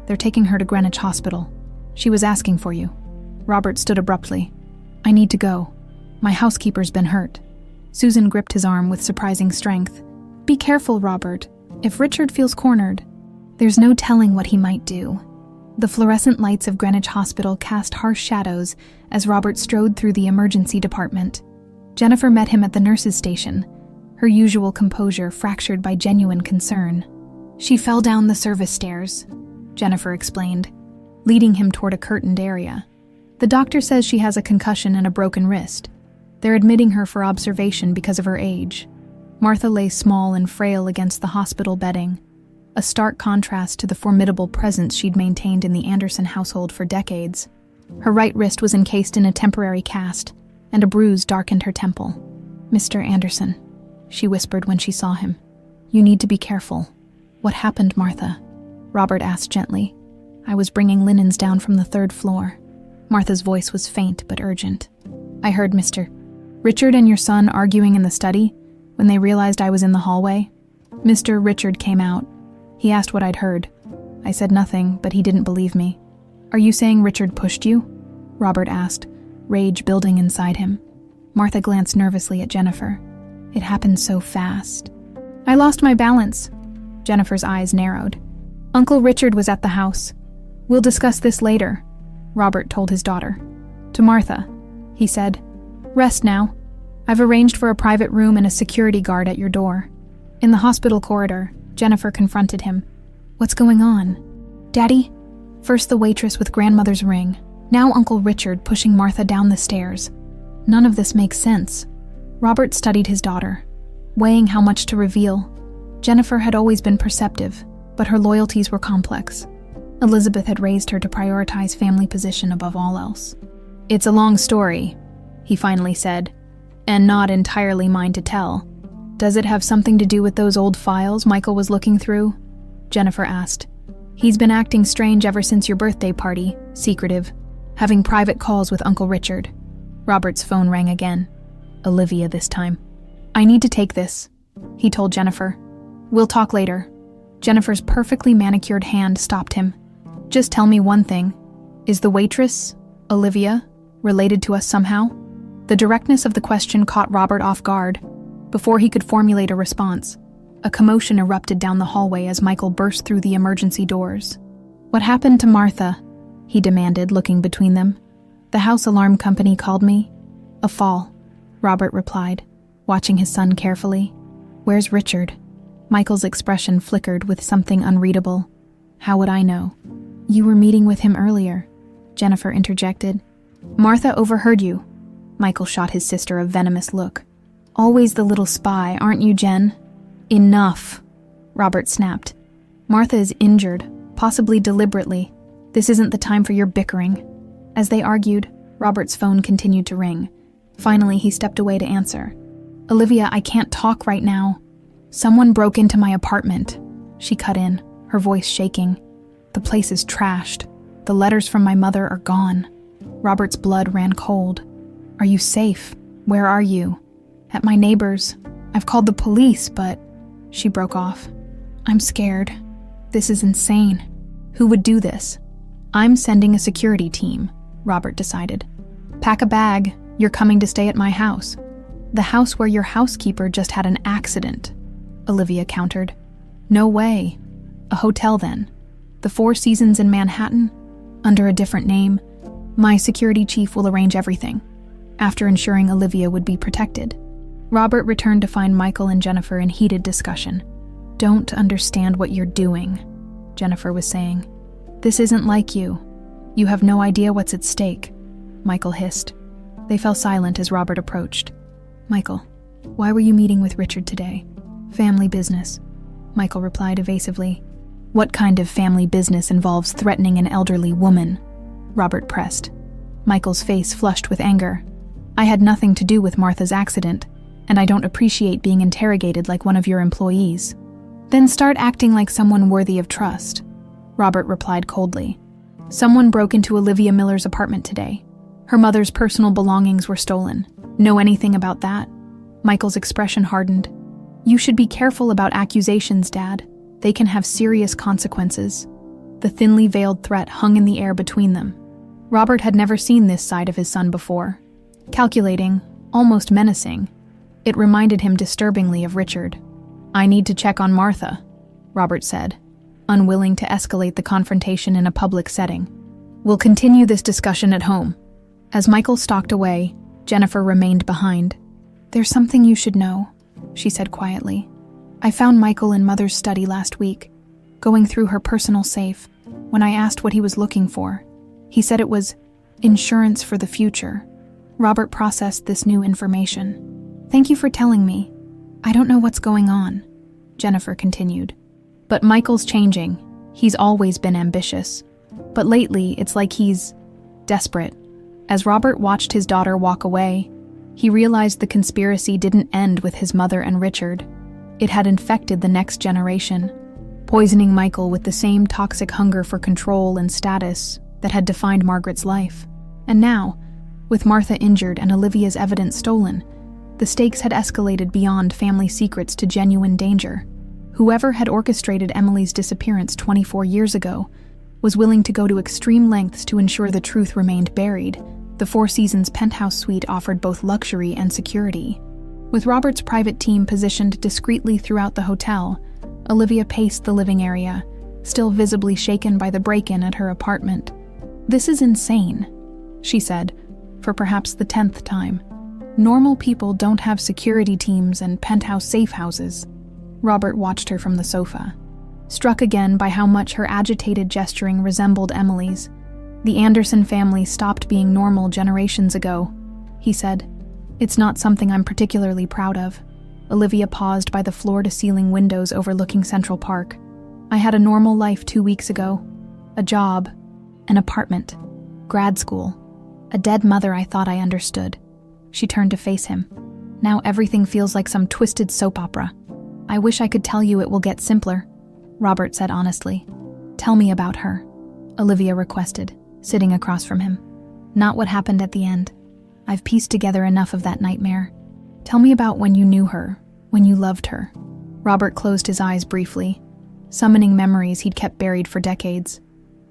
They're taking her to Greenwich Hospital. She was asking for you." Robert stood abruptly. "I need to go. My housekeeper's been hurt." Susan gripped his arm with surprising strength. "Be careful, Robert. If Richard feels cornered, there's no telling what he might do." The fluorescent lights of Greenwich Hospital cast harsh shadows as Robert strode through the emergency department. Jennifer met him at the nurse's station, her usual composure fractured by genuine concern. "She fell down the service stairs," Jennifer explained, leading him toward a curtained area. "The doctor says she has a concussion and a broken wrist. They're admitting her for observation because of her age." Martha lay small and frail against the hospital bedding, a stark contrast to the formidable presence she'd maintained in the Anderson household for decades. Her right wrist was encased in a temporary cast, and a bruise darkened her temple. "Mr. Anderson," she whispered when she saw him. "You need to be careful." "What happened, Martha?" Robert asked gently. "I was bringing linens down from the 3rd floor." Martha's voice was faint but urgent. "I heard Mr. Richard and your son arguing in the study when they realized I was in the hallway. Mr. Richard came out. He asked what I'd heard. I said nothing, but he didn't believe me." "Are you saying Richard pushed you?" Robert asked, rage building inside him. Martha glanced nervously at Jennifer. "It happened so fast." "I lost my balance." Jennifer's eyes narrowed. "Uncle Richard was at the house. We'll discuss this later," Robert told his daughter. To Martha, he said, "Rest now. I've arranged for a private room and a security guard at your door." In the hospital corridor, Jennifer confronted him. "What's going on?" "Daddy?" First the waitress with grandmother's ring, now Uncle Richard pushing Martha down the stairs. None of this makes sense. Robert studied his daughter, weighing how much to reveal. Jennifer had always been perceptive, but her loyalties were complex. Elizabeth had raised her to prioritize family position above all else. "It's a long story," he finally said, "and not entirely mine to tell. Does it have something to do with those old files Michael was looking through?" Jennifer asked. "He's been acting strange ever since your birthday party, secretive, having private calls with Uncle Richard." Robert's phone rang again. Olivia this time. "I need to take this," he told Jennifer. "We'll talk later." Jennifer's perfectly manicured hand stopped him. "Just tell me one thing. Is the waitress, Olivia, related to us somehow?" The directness of the question caught Robert off guard. Before he could formulate a response, a commotion erupted down the hallway as Michael burst through the emergency doors. "What happened to Martha?" he demanded, looking between them. "The house alarm company called me." "A fall," Robert replied, watching his son carefully. Where's Richard? Michael's expression flickered with something unreadable. How would I know? You were meeting with him earlier, Jennifer interjected. Martha overheard you. Michael shot his sister a venomous look. Always the little spy, aren't you, Jen? Enough, Robert snapped. Martha is injured, possibly deliberately. This isn't the time for your bickering. As they argued, Robert's phone continued to ring. Finally, he stepped away to answer. Olivia, I can't talk right now. Someone broke into my apartment. She cut in, her voice shaking. The place is trashed. The letters from my mother are gone. Robert's blood ran cold. Are you safe? Where are you? At my neighbor's. I've called the police, but... She broke off. I'm scared. This is insane. Who would do this? I'm sending a security team, Robert decided. Pack a bag. You're coming to stay at my house. The house where your housekeeper just had an accident, Olivia countered. No way. A hotel then. The Four Seasons in Manhattan? Under a different name. My security chief will arrange everything, after ensuring Olivia would be protected. Robert returned to find Michael and Jennifer in heated discussion. Don't understand what you're doing, Jennifer was saying. This isn't like you. You have no idea what's at stake, Michael hissed. They fell silent as Robert approached. Michael, why were you meeting with Richard today? Family business, Michael replied evasively. What kind of family business involves threatening an elderly woman? Robert pressed. Michael's face flushed with anger. I had nothing to do with Martha's accident, and I don't appreciate being interrogated like one of your employees. Then start acting like someone worthy of trust, Robert replied coldly. Someone broke into Olivia Miller's apartment today. Her mother's personal belongings were stolen. Know anything about that? Michael's expression hardened. You should be careful about accusations, Dad. They can have serious consequences. The thinly veiled threat hung in the air between them. Robert had never seen this side of his son before. Calculating, almost menacing, it reminded him disturbingly of Richard. I need to check on Martha, Robert said, unwilling to escalate the confrontation in a public setting. We'll continue this discussion at home. As Michael stalked away, Jennifer remained behind. There's something you should know, she said quietly. I found Michael in Mother's study last week, going through her personal safe. When I asked what he was looking for, he said it was insurance for the future. Robert processed this new information. Thank you for telling me. I don't know what's going on, Jennifer continued. But Michael's changing. He's always been ambitious. But lately, it's like he's desperate. As Robert watched his daughter walk away, he realized the conspiracy didn't end with his mother and Richard. It had infected the next generation, poisoning Michael with the same toxic hunger for control and status that had defined Margaret's life. And now, with Martha injured and Olivia's evidence stolen, the stakes had escalated beyond family secrets to genuine danger. Whoever had orchestrated Emily's disappearance 24 years ago was willing to go to extreme lengths to ensure the truth remained buried. The Four Seasons penthouse suite offered both luxury and security. With Robert's private team positioned discreetly throughout the hotel, Olivia paced the living area, still visibly shaken by the break-in at her apartment. This is insane, she said, for perhaps the 10th time. Normal people don't have security teams and penthouse safe houses. Robert watched her from the sofa, struck again by how much her agitated gesturing resembled Emily's. The Anderson family stopped being normal generations ago, he said. It's not something I'm particularly proud of. Olivia paused by the floor-to-ceiling windows overlooking Central Park. I had a normal life 2 weeks ago. A job, an apartment, grad school, a dead mother I thought I understood. She turned to face him. Now everything feels like some twisted soap opera. I wish I could tell you it will get simpler, Robert said honestly. Tell me about her, Olivia requested, sitting across from him. Not what happened at the end. I've pieced together enough of that nightmare. Tell me about when you knew her, when you loved her. Robert closed his eyes briefly, summoning memories he'd kept buried for decades.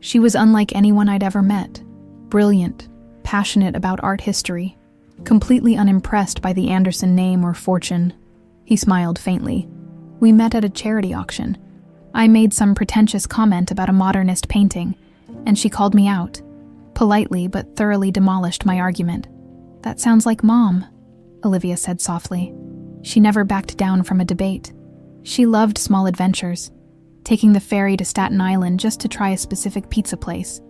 She was unlike anyone I'd ever met. Brilliant, passionate about art history, completely unimpressed by the Anderson name or fortune. He smiled faintly. We met at a charity auction. I made some pretentious comment about a modernist painting, and she called me out. Politely but thoroughly demolished my argument. That sounds like Mom, Olivia said softly. She never backed down from a debate. She loved small adventures, taking the ferry to Staten Island just to try a specific pizza place,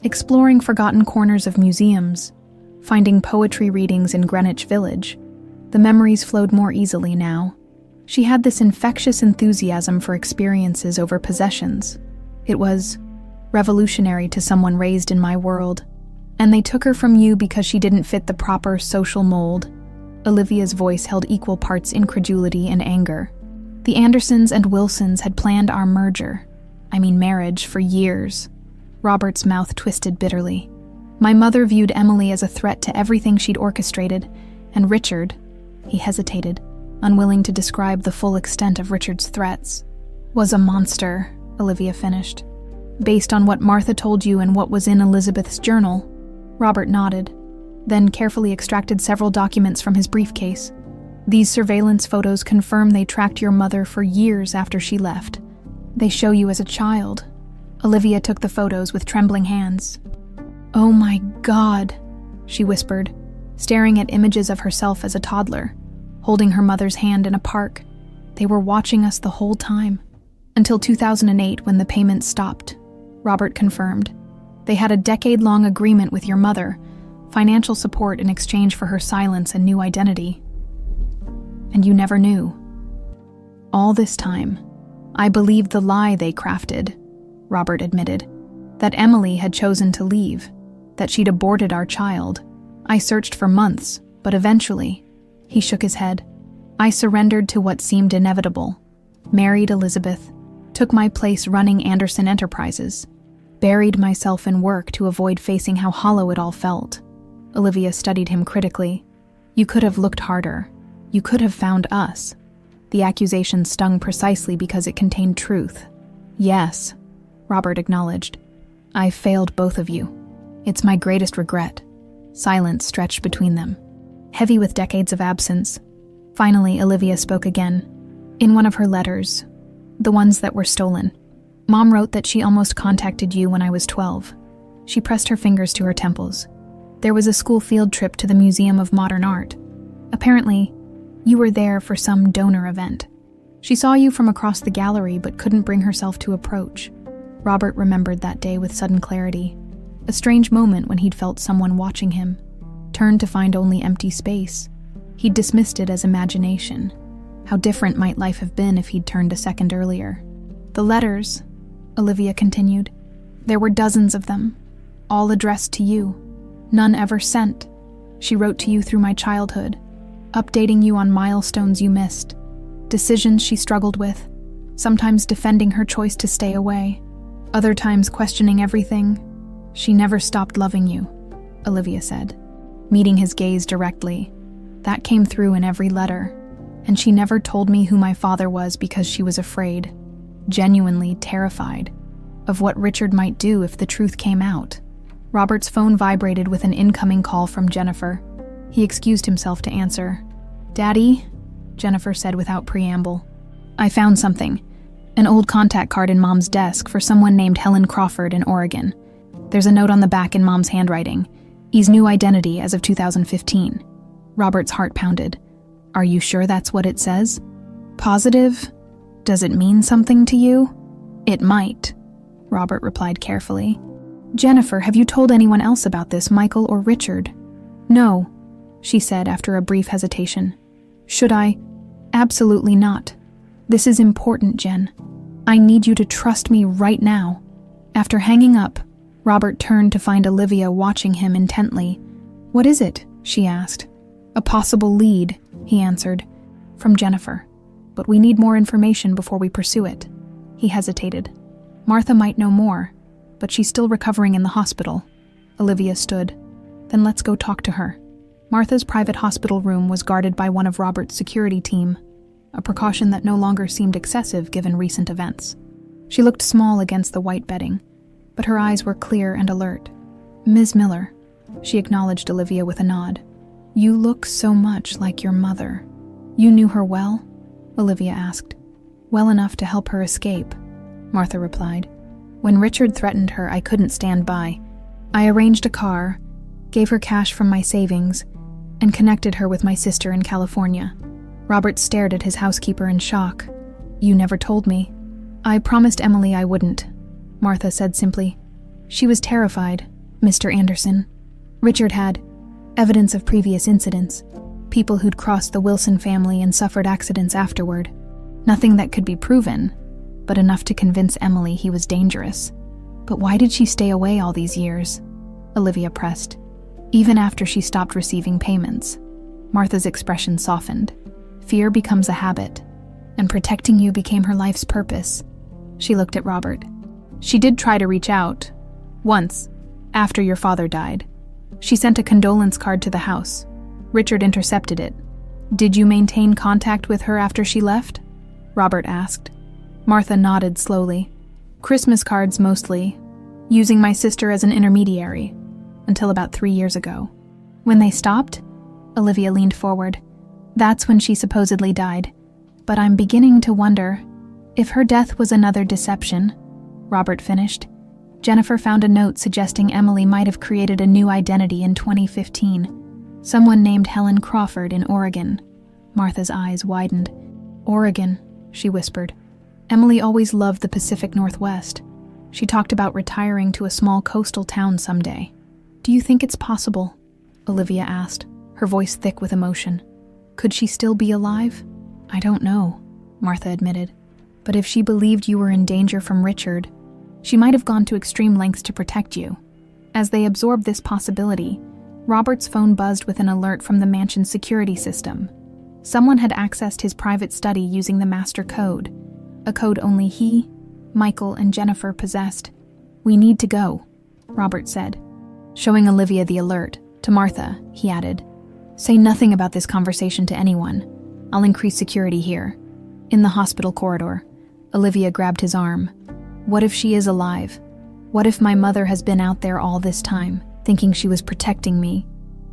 exploring forgotten corners of museums, finding poetry readings in Greenwich Village. The memories flowed more easily now. She had this infectious enthusiasm for experiences over possessions. It was revolutionary to someone raised in my world. And they took her from you because she didn't fit the proper social mold. Olivia's voice held equal parts incredulity and anger. The Andersons and Wilsons had planned our marriage, for years. Robert's mouth twisted bitterly. My mother viewed Emily as a threat to everything she'd orchestrated, and Richard, he hesitated, unwilling to describe the full extent of Richard's threats, was a monster, Olivia finished. Based on what Martha told you and what was in Elizabeth's journal. Robert nodded, then carefully extracted several documents from his briefcase. These surveillance photos confirm they tracked your mother for years after she left. They show you as a child. Olivia took the photos with trembling hands. "Oh my God," she whispered, staring at images of herself as a toddler, holding her mother's hand in a park. They were watching us the whole time. Until 2008 when the payments stopped, Robert confirmed. They had a decade-long agreement with your mother, financial support in exchange for her silence and new identity. And you never knew. All this time, I believed the lie they crafted, Robert admitted, that Emily had chosen to leave, that she'd aborted our child. I searched for months, but eventually, he shook his head. I surrendered to what seemed inevitable, married Elizabeth, took my place running Anderson Enterprises, buried myself in work to avoid facing how hollow it all felt. Olivia studied him critically. You could have looked harder. You could have found us. The accusation stung precisely because it contained truth. Yes, Robert acknowledged. I failed both of you. It's my greatest regret. Silence stretched between them, heavy with decades of absence. Finally, Olivia spoke again. In one of her letters, the ones that were stolen, Mom wrote that she almost contacted you when I was 12. She pressed her fingers to her temples. There was a school field trip to the Museum of Modern Art. Apparently, you were there for some donor event. She saw you from across the gallery but couldn't bring herself to approach. Robert remembered that day with sudden clarity. A strange moment when he'd felt someone watching him, turned to find only empty space. He'd dismissed it as imagination. How different might life have been if he'd turned a second earlier. The letters, Olivia continued. There were dozens of them, all addressed to you. None ever sent. She wrote to you through my childhood, updating you on milestones you missed, decisions she struggled with, sometimes defending her choice to stay away, other times questioning everything. She never stopped loving you, Olivia said, meeting his gaze directly. That came through in every letter, and she never told me who my father was because she was afraid, genuinely terrified, of what Richard might do if the truth came out. Robert's phone vibrated with an incoming call from Jennifer. He excused himself to answer. Daddy, Jennifer said without preamble. I found something. An old contact card in Mom's desk for someone named Helen Crawford in Oregon. There's a note on the back in Mom's handwriting. E's new identity as of 2015. Robert's heart pounded. Are you sure that's what it says? Positive? Does it mean something to you? It might, Robert replied carefully. Jennifer, have you told anyone else about this, Michael or Richard? No, she said after a brief hesitation. Should I? Absolutely not. This is important, Jen. I need you to trust me right now. After hanging up, Robert turned to find Olivia watching him intently. What is it? She asked. A possible lead, he answered. From Jennifer. But we need more information before we pursue it. He hesitated. Martha might know more, but she's still recovering in the hospital. Olivia stood. Then let's go talk to her. Martha's private hospital room was guarded by one of Robert's security team, a precaution that no longer seemed excessive given recent events. She looked small against the white bedding, but her eyes were clear and alert. Ms. Miller, she acknowledged Olivia with a nod. You look so much like your mother. You knew her well? Olivia asked. Well enough to help her escape, Martha replied. When Richard threatened her, I couldn't stand by. I arranged a car, gave her cash from my savings, and connected her with my sister in California. Robert stared at his housekeeper in shock. "You never told me." "I promised Emily I wouldn't," Martha said simply. She was terrified, Mr. Anderson. Richard had evidence of previous incidents, people who'd crossed the Wilson family and suffered accidents afterward. Nothing that could be proven, but enough to convince Emily he was dangerous. But why did she stay away all these years? Olivia pressed. Even after she stopped receiving payments. Martha's expression softened. Fear becomes a habit, and protecting you became her life's purpose. She looked at Robert. "She did try to reach out. Once, after your father died. She sent a condolence card to the house. Richard intercepted it. Did you maintain contact with her after she left?" Robert asked. Martha nodded slowly. "Christmas cards mostly, using my sister as an intermediary, until about 3 years ago. When they stopped?" Olivia leaned forward. "That's when she supposedly died. But I'm beginning to wonder if her death was another deception," Robert finished. Jennifer found a note suggesting Emily might have created a new identity in 2015. Someone named Helen Crawford in Oregon. Martha's eyes widened. "Oregon," she whispered. "Emily always loved the Pacific Northwest. She talked about retiring to a small coastal town someday." "Do you think it's possible?" Olivia asked, her voice thick with emotion. "Could she still be alive?" "I don't know," Martha admitted. "But if she believed you were in danger from Richard, she might have gone to extreme lengths to protect you." As they absorbed this possibility, Robert's phone buzzed with an alert from the mansion's security system. Someone had accessed his private study using the master code, a code only he, Michael, and Jennifer possessed. "We need to go," Robert said. Showing Olivia the alert, to Martha, he added, "Say nothing about this conversation to anyone. I'll increase security here." In the hospital corridor, Olivia grabbed his arm. "What if she is alive? What if my mother has been out there all this time, thinking she was protecting me?"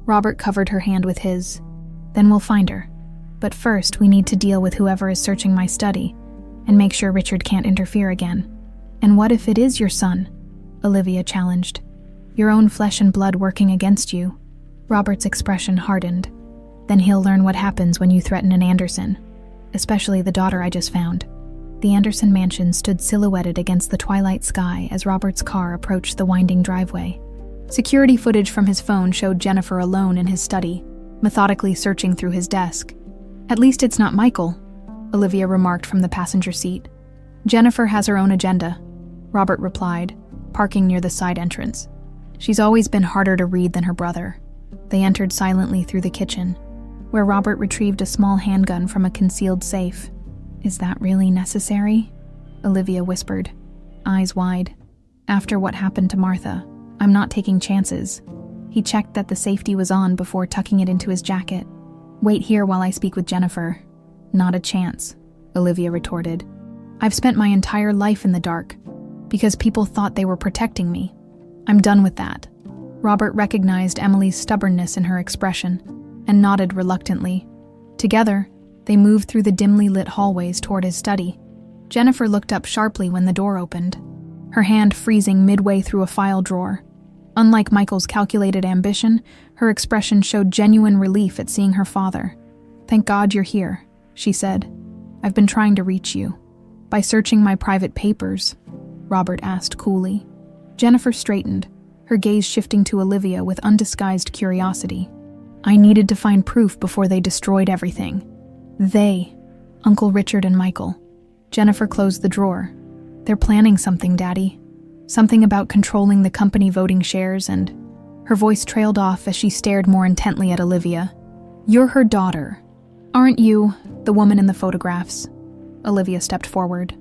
Robert covered her hand with his. "Then we'll find her. But first, we need to deal with whoever is searching my study, and make sure Richard can't interfere again." "And what if it is your son?" Olivia challenged. "Your own flesh and blood working against you." Robert's expression hardened. "Then he'll learn what happens when you threaten an Anderson, especially the daughter I just found." The Anderson mansion stood silhouetted against the twilight sky as Robert's car approached the winding driveway. Security footage from his phone showed Jennifer alone in his study, methodically searching through his desk. "At least it's not Michael," Olivia remarked from the passenger seat. "Jennifer has her own agenda," Robert replied, parking near the side entrance. "She's always been harder to read than her brother." They entered silently through the kitchen, where Robert retrieved a small handgun from a concealed safe. "Is that really necessary?" Olivia whispered, eyes wide. "After what happened to Martha, I'm not taking chances." He checked that the safety was on before tucking it into his jacket. "Wait here while I speak with Jennifer." "Not a chance," Olivia retorted. "I've spent my entire life in the dark, because people thought they were protecting me. I'm done with that." Robert recognized Emily's stubbornness in her expression, and nodded reluctantly. Together, they moved through the dimly lit hallways toward his study. Jennifer looked up sharply when the door opened, her hand freezing midway through a file drawer. Unlike Michael's calculated ambition, her expression showed genuine relief at seeing her father. "Thank God you're here," she said. "I've been trying to reach you." "By searching my private papers?" Robert asked coolly. Jennifer straightened, her gaze shifting to Olivia with undisguised curiosity. "I needed to find proof before they destroyed everything." "They, Uncle Richard and Michael." Jennifer closed the drawer. "They're planning something, Daddy. Something about controlling the company voting shares and..." Her voice trailed off as she stared more intently at Olivia. "You're her daughter. Aren't you the woman in the photographs?" Olivia stepped forward.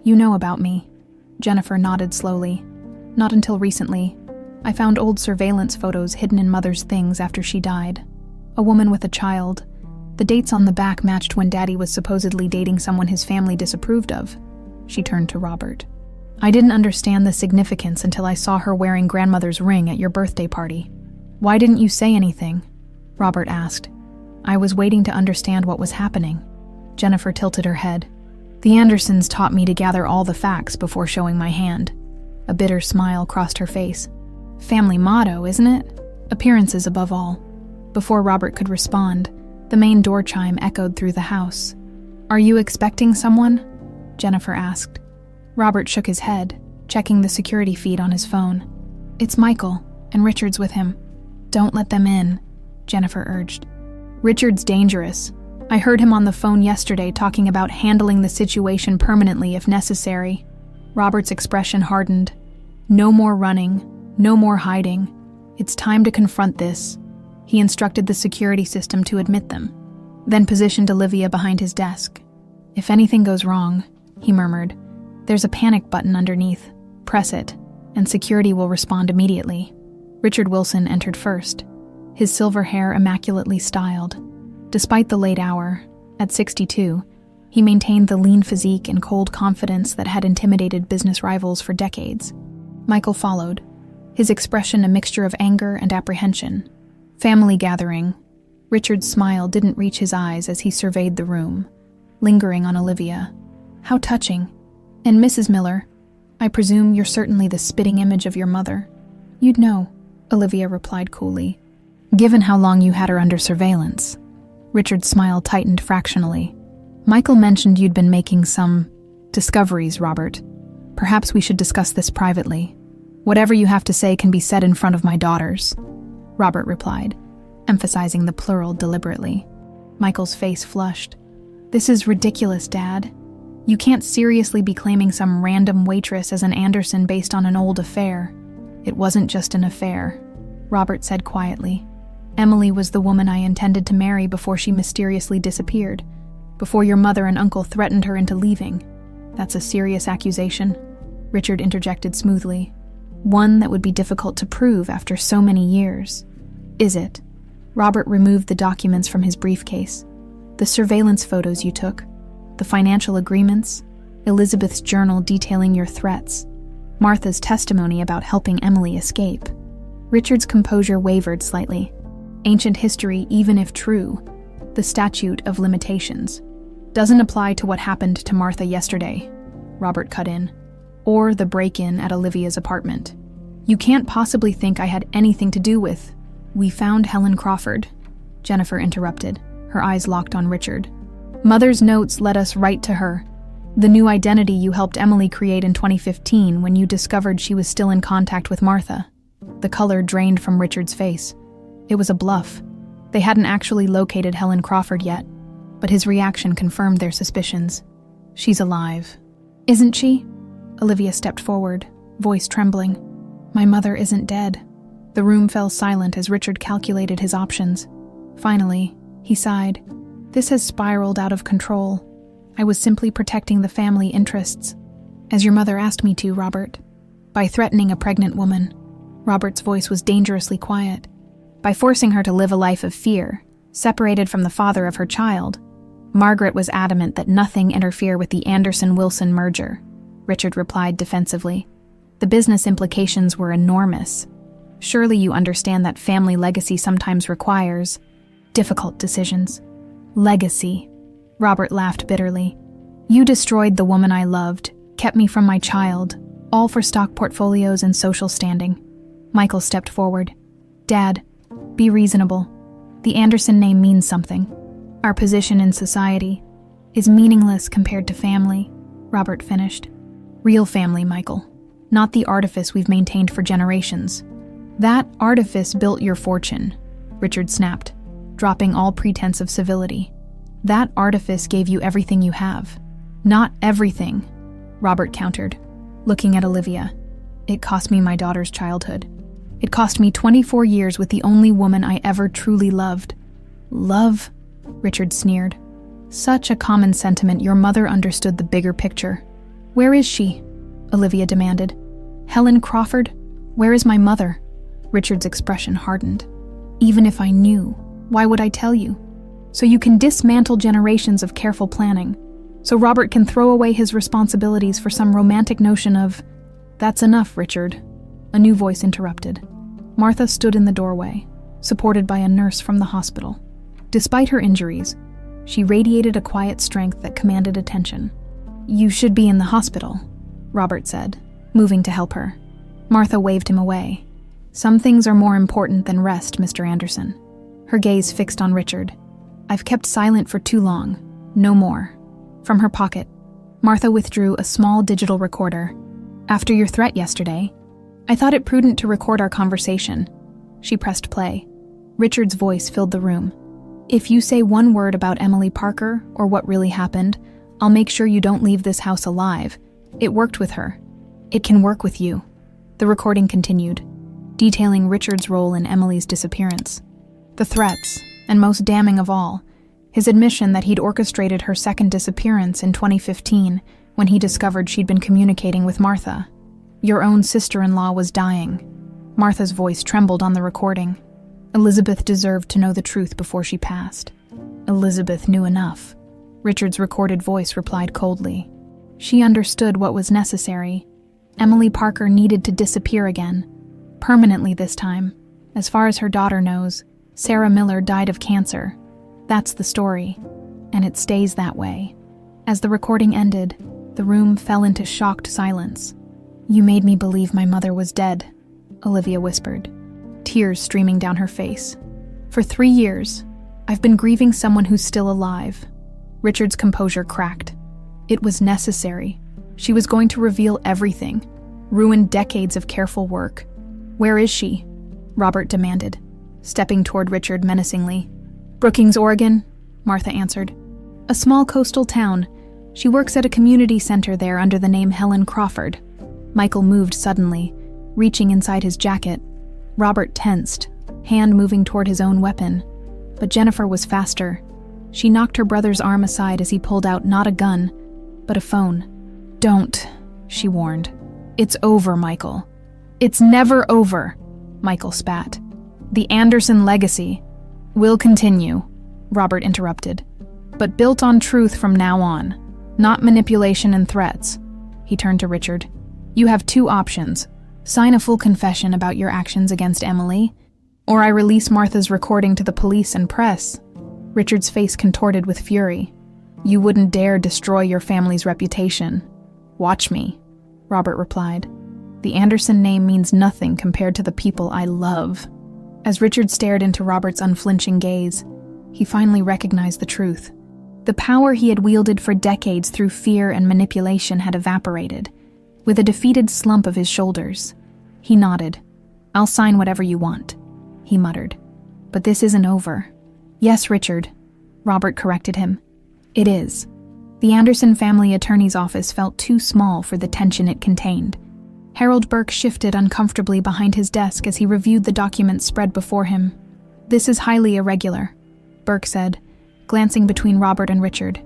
"You know about me." Jennifer nodded slowly. "Not until recently. I found old surveillance photos hidden in Mother's things after she died. A woman with a child. The dates on the back matched when Daddy was supposedly dating someone his family disapproved of." She turned to Robert. "I didn't understand the significance until I saw her wearing grandmother's ring at your birthday party." "Why didn't you say anything?" Robert asked. "I was waiting to understand what was happening." Jennifer tilted her head. "The Andersons taught me to gather all the facts before showing my hand." A bitter smile crossed her face. "Family motto, isn't it? Appearances above all." Before Robert could respond, The main door chime echoed through the house. "Are you expecting someone?" Jennifer asked. Robert shook his head, checking the security feed on his phone. "It's Michael, and Richard's with him." "Don't let them in," Jennifer urged. "Richard's dangerous. I heard him on the phone yesterday talking about handling the situation permanently if necessary." Robert's expression hardened. "No more running, no more hiding. It's time to confront this." He instructed the security system to admit them, then positioned Olivia behind his desk. "If anything goes wrong," he murmured, "there's a panic button underneath. Press it, and security will respond immediately." Richard Wilson entered first, his silver hair immaculately styled. Despite the late hour, at 62, he maintained the lean physique and cold confidence that had intimidated business rivals for decades. Michael followed, his expression a mixture of anger and apprehension. Family gathering. Richard's smile didn't reach his eyes as he surveyed the room, lingering on Olivia. "How touching. And Mrs. Miller, I presume you're certainly the spitting image of your mother." "You'd know," Olivia replied coolly, "given how long you had her under surveillance." Richard's smile tightened fractionally. "Michael mentioned you'd been making some discoveries, Robert. Perhaps we should discuss this privately. Whatever you have to say can be said in front of my daughters," Robert replied, emphasizing the plural deliberately. Michael's face flushed. "This is ridiculous, Dad. You can't seriously be claiming some random waitress as an Anderson based on an old affair." "It wasn't just an affair," Robert said quietly. "Emily was the woman I intended to marry before she mysteriously disappeared, before your mother and uncle threatened her into leaving." "That's a serious accusation," Richard interjected smoothly. "One that would be difficult to prove after so many years." "Is it?" Robert removed the documents from his briefcase. "The surveillance photos you took, the financial agreements, Elizabeth's journal detailing your threats, Martha's testimony about helping Emily escape." Richard's composure wavered slightly. "Ancient history, even if true, the statute of limitations, doesn't apply to what happened to Martha yesterday," Robert cut in, "or the break-in at Olivia's apartment. You can't possibly think I had anything to do with—" "We found Helen Crawford," Jennifer interrupted, her eyes locked on Richard. "Mother's notes led us right to her. The new identity you helped Emily create in 2015 when you discovered she was still in contact with Martha." The color drained from Richard's face. It was a bluff. They hadn't actually located Helen Crawford yet, but his reaction confirmed their suspicions. "She's alive." "Isn't she?" Olivia stepped forward, voice trembling. "My mother isn't dead." The room fell silent as Richard calculated his options. Finally, he sighed. "This has spiraled out of control. I was simply protecting the family interests, as your mother asked me to, Robert. By threatening a pregnant woman." Robert's voice was dangerously quiet. "By forcing her to live a life of fear, separated from the father of her child." Margaret was adamant that nothing interfere with the Anderson-Wilson merger, Richard replied defensively. "The business implications were enormous. Surely you understand that family legacy sometimes requires difficult decisions." "Legacy," Robert laughed bitterly. "You destroyed the woman I loved, kept me from my child, all for stock portfolios and social standing." Michael stepped forward. "Dad, be reasonable. The Anderson name means something. Our position in society is meaningless compared to family," Robert finished. "Real family, Michael, not the artifice we've maintained for generations." "That artifice built your fortune," Richard snapped, dropping all pretense of civility. "That artifice gave you everything you have." "Not everything," Robert countered, looking at Olivia. "It cost me my daughter's childhood. It cost me 24 years with the only woman I ever truly loved." "Love?" Richard sneered. "Such a common sentiment. Your mother understood the bigger picture." "Where is she?" Olivia demanded. "Helen Crawford? Where is my mother?" Richard's expression hardened. "Even if I knew, why would I tell you? So you can dismantle generations of careful planning. So Robert can throw away his responsibilities for some romantic notion of—" "That's enough, Richard," a new voice interrupted. Martha stood in the doorway, supported by a nurse from the hospital. Despite her injuries, she radiated a quiet strength that commanded attention. "You should be in the hospital," Robert said, moving to help her. Martha waved him away. "Some things are more important than rest, Mr. Anderson." Her gaze fixed on Richard. I've kept silent for too long. No more." From her pocket, Martha withdrew a small digital recorder. "After your threat yesterday, I thought it prudent to record our conversation." She pressed play. Richard's voice filled the room. "If you say one word about Emily Parker or what really happened, I'll make sure you don't leave this house alive. It worked with her. It can work with you." The recording continued, detailing Richard's role in Emily's disappearance. The threats, and most damning of all, his admission that he'd orchestrated her second disappearance in 2015 when he discovered she'd been communicating with Martha. "Your own sister-in-law was dying." Martha's voice trembled on the recording. "Elizabeth deserved to know the truth before she passed." "Elizabeth knew enough," Richard's recorded voice replied coldly. "She understood what was necessary. Emily Parker needed to disappear again. Permanently this time. As far as her daughter knows, Sarah Miller died of cancer. That's the story, and it stays that way." As the recording ended, the room fell into shocked silence. "You made me believe my mother was dead," Olivia whispered, tears streaming down her face. "For 3 years, I've been grieving someone who's still alive." Richard's composure cracked. It was necessary. She was going to reveal everything, ruin decades of careful work. "Where is she?" Robert demanded, stepping toward Richard menacingly. "Brookings, Oregon," Martha answered. "A small coastal town. She works at a community center there under the name Helen Crawford." Michael moved suddenly, reaching inside his jacket. Robert tensed, hand moving toward his own weapon. But Jennifer was faster. She knocked her brother's arm aside as he pulled out not a gun, but a phone. "Don't," she warned. "It's over, Michael." "It's never over," Michael spat. "The Anderson legacy will continue," Robert interrupted, "but built on truth from now on, not manipulation and threats." He turned to Richard. "You have 2 options. Sign a full confession about your actions against Emily, or I release Martha's recording to the police and press." Richard's face contorted with fury. "You wouldn't dare destroy your family's reputation." "Watch me," Robert replied. "The Anderson name means nothing compared to the people I love." As Richard stared into Robert's unflinching gaze, he finally recognized the truth. The power he had wielded for decades through fear and manipulation had evaporated. With a defeated slump of his shoulders, he nodded. "I'll sign whatever you want," he muttered. "But this isn't over." "Yes, Richard," Robert corrected him. "It is." The Anderson family attorney's office felt too small for the tension it contained. Harold Burke shifted uncomfortably behind his desk as he reviewed the documents spread before him. "This is highly irregular," Burke said, glancing between Robert and Richard.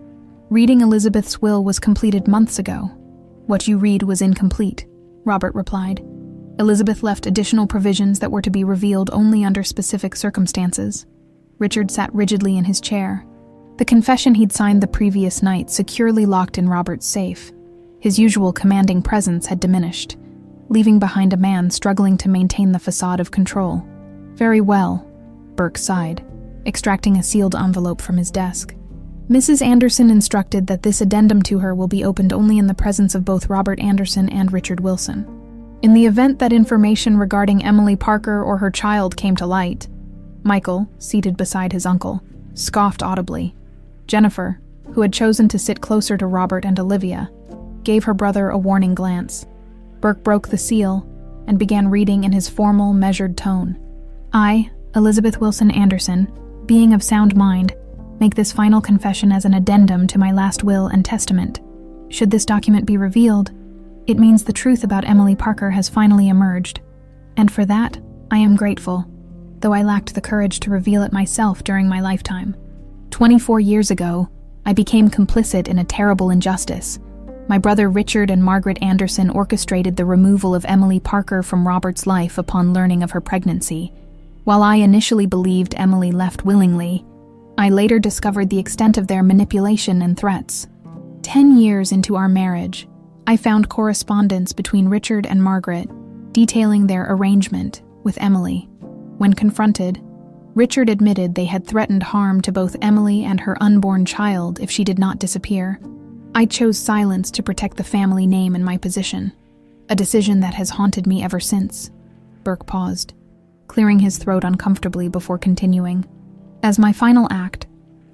"Reading Elizabeth's will was completed months ago." "What you read was incomplete," Robert replied. "Elizabeth left additional provisions that were to be revealed only under specific circumstances." Richard sat rigidly in his chair. The confession he'd signed the previous night securely locked in Robert's safe. His usual commanding presence had diminished, leaving behind a man struggling to maintain the facade of control. "Very well," Burke sighed, extracting a sealed envelope from his desk. "Mrs. Anderson instructed that this addendum to her will be opened only in the presence of both Robert Anderson and Richard Wilson. In the event that information regarding Emily Parker or her child came to light," Michael, seated beside his uncle, scoffed audibly. Jennifer, who had chosen to sit closer to Robert and Olivia, gave her brother a warning glance. Burke broke the seal and began reading in his formal, measured tone. "I, Elizabeth Wilson Anderson, being of sound mind, make this final confession as an addendum to my last will and testament. Should this document be revealed, it means the truth about Emily Parker has finally emerged. And for that, I am grateful, though I lacked the courage to reveal it myself during my lifetime. 24 years ago, I became complicit in a terrible injustice. My brother Richard and Margaret Anderson orchestrated the removal of Emily Parker from Robert's life upon learning of her pregnancy. While I initially believed Emily left willingly, I later discovered the extent of their manipulation and threats. 10 years into our marriage, I found correspondence between Richard and Margaret, detailing their arrangement with Emily. When confronted, Richard admitted they had threatened harm to both Emily and her unborn child if she did not disappear. I chose silence to protect the family name and my position, a decision that has haunted me ever since." Burke paused, clearing his throat uncomfortably before continuing. "As my final act,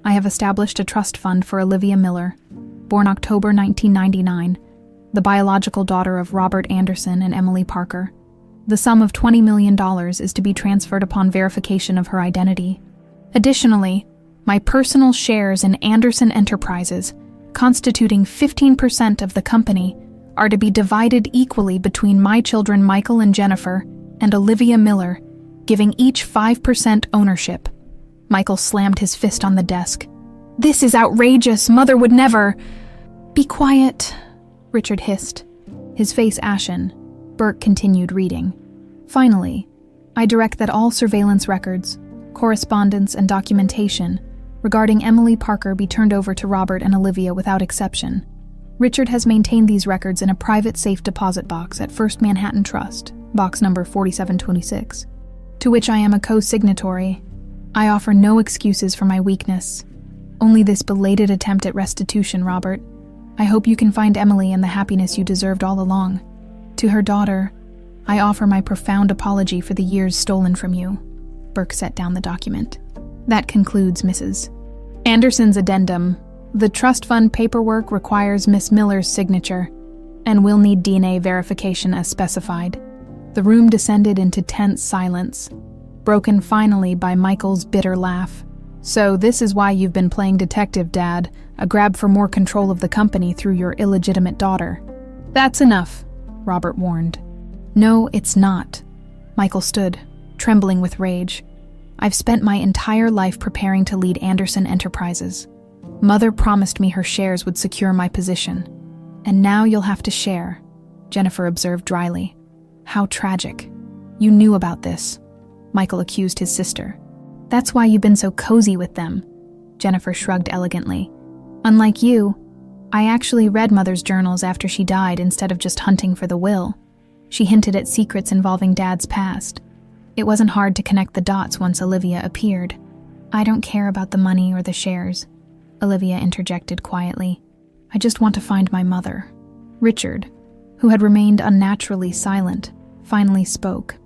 I have established a trust fund for Olivia Miller, born October 1999, the biological daughter of Robert Anderson and Emily Parker. The sum of $20 million is to be transferred upon verification of her identity. Additionally, my personal shares in Anderson Enterprises, constituting 15% of the company, are to be divided equally between my children Michael and Jennifer and Olivia Miller, giving each 5% ownership. Michael slammed his fist on the desk. "This is outrageous! Mother would never—" "Be quiet," Richard hissed. His face ashen, Burke continued reading. "Finally, I direct that all surveillance records, correspondence, and documentation regarding Emily Parker be turned over to Robert and Olivia without exception. Richard has maintained these records in a private safe deposit box at First Manhattan Trust, box number 4726, to which I am a co-signatory. I offer no excuses for my weakness, only this belated attempt at restitution, Robert. I hope you can find Emily and the happiness you deserved all along. To her daughter, I offer my profound apology for the years stolen from you." Burke set down the document. "That concludes Mrs. Anderson's addendum. The trust fund paperwork requires Miss Miller's signature, and will need DNA verification as specified." The room descended into tense silence, broken finally by Michael's bitter laugh. "So this is why you've been playing detective, Dad, a grab for more control of the company through your illegitimate daughter." "That's enough," Robert warned. "No, it's not." Michael stood, trembling with rage. "I've spent my entire life preparing to lead Anderson Enterprises. Mother promised me her shares would secure my position. And now you'll have to share," Jennifer observed dryly. "How tragic. You knew about this," Michael accused his sister. "That's why you've been so cozy with them," Jennifer shrugged elegantly. "Unlike you, I actually read Mother's journals after she died instead of just hunting for the will. She hinted at secrets involving Dad's past. It wasn't hard to connect the dots once Olivia appeared." "I don't care about the money or the shares," Olivia interjected quietly. "I just want to find my mother." Richard, who had remained unnaturally silent, finally spoke.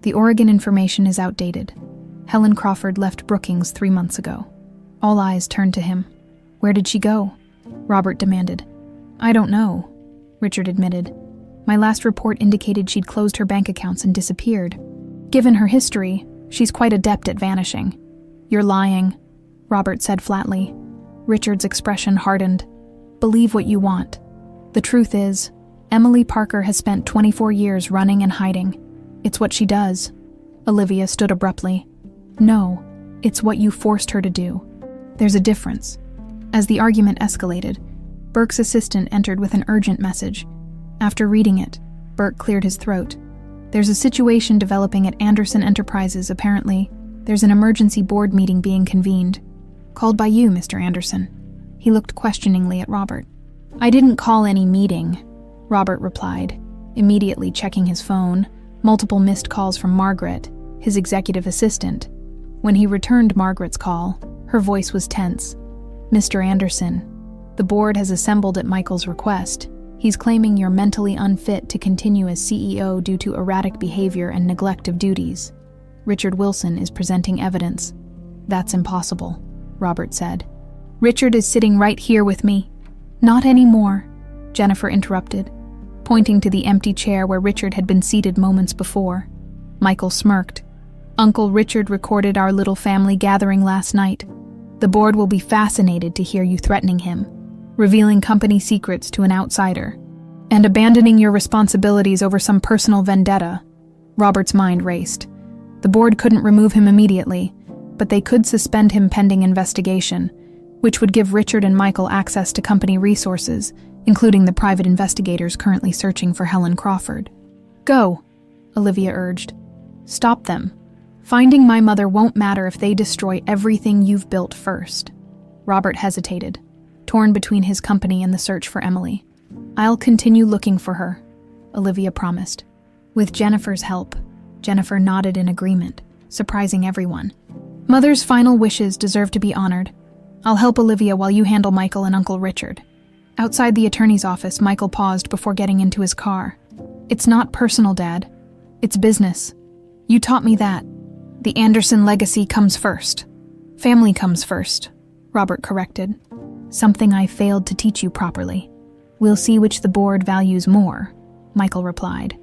"The Oregon information is outdated. Helen Crawford left Brookings 3 months ago." All eyes turned to him. "Where did she go?" Robert demanded. "I don't know," Richard admitted. "My last report indicated she'd closed her bank accounts and disappeared. Given her history, she's quite adept at vanishing." "You're lying," Robert said flatly. Richard's expression hardened. "Believe what you want. The truth is, Emily Parker has spent 24 years running and hiding. It's what she does." Olivia stood abruptly. "No, it's what you forced her to do. There's a difference." As the argument escalated, Burke's assistant entered with an urgent message. After reading it, Burke cleared his throat. "There's a situation developing at Anderson Enterprises, apparently. There's an emergency board meeting being convened. Called by you, Mr. Anderson." He looked questioningly at Robert. "I didn't call any meeting," Robert replied, immediately checking his phone, multiple missed calls from Margaret, his executive assistant. When he returned Margaret's call, her voice was tense. "Mr. Anderson, the board has assembled at Michael's request. He's claiming you're mentally unfit to continue as CEO due to erratic behavior and neglect of duties. Richard Wilson is presenting evidence." "That's impossible," Robert said. "Richard is sitting right here with me." "Not anymore," Jennifer interrupted, pointing to the empty chair where Richard had been seated moments before. Michael smirked. "Uncle Richard recorded our little family gathering last night. The board will be fascinated to hear you threatening him, revealing company secrets to an outsider, and abandoning your responsibilities over some personal vendetta." Robert's mind raced. The board couldn't remove him immediately, but they could suspend him pending investigation, which would give Richard and Michael access to company resources, including the private investigators currently searching for Helen Crawford. "Go," Olivia urged. "Stop them. Finding my mother won't matter if they destroy everything you've built first." Robert hesitated, torn between his company and the search for Emily. "I'll continue looking for her," Olivia promised. With Jennifer's help, Jennifer nodded in agreement, surprising everyone. "Mother's final wishes deserve to be honored. I'll help Olivia while you handle Michael and Uncle Richard." Outside the attorney's office, Michael paused before getting into his car. "It's not personal, Dad. It's business. You taught me that. The Anderson legacy comes first. Family comes first," Robert corrected. "Something I failed to teach you properly. We'll see which the board values more," Michael replied.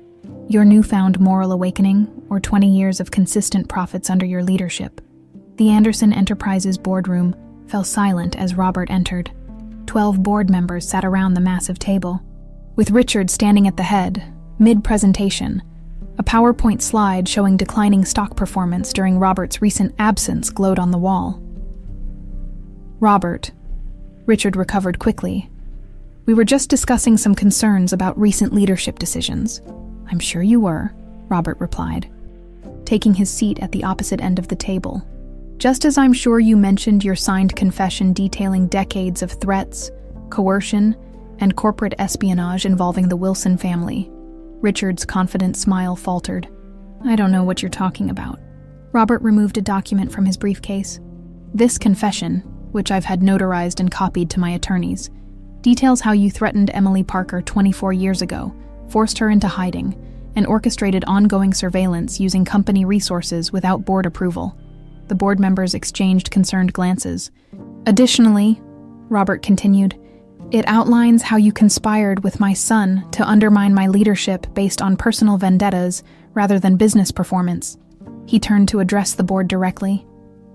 "Your newfound moral awakening, or 20 years of consistent profits under your leadership?" The Anderson Enterprises boardroom fell silent as Robert entered. 12 board members sat around the massive table, with Richard standing at the head, mid-presentation. A PowerPoint slide showing declining stock performance during Robert's recent absence glowed on the wall. "Robert," Richard recovered quickly. "We were just discussing some concerns about recent leadership decisions." "I'm sure you were," Robert replied, taking his seat at the opposite end of the table. "Just as I'm sure you mentioned your signed confession detailing decades of threats, coercion, and corporate espionage involving the Wilson family." Richard's confident smile faltered. "I don't know what you're talking about." Robert removed a document from his briefcase. "This confession, which I've had notarized and copied to my attorneys, details how you threatened Emily Parker 24 years ago, forced her into hiding, and orchestrated ongoing surveillance using company resources without board approval." The board members exchanged concerned glances. "Additionally," Robert continued, "it outlines how you conspired with my son to undermine my leadership based on personal vendettas rather than business performance." He turned to address the board directly.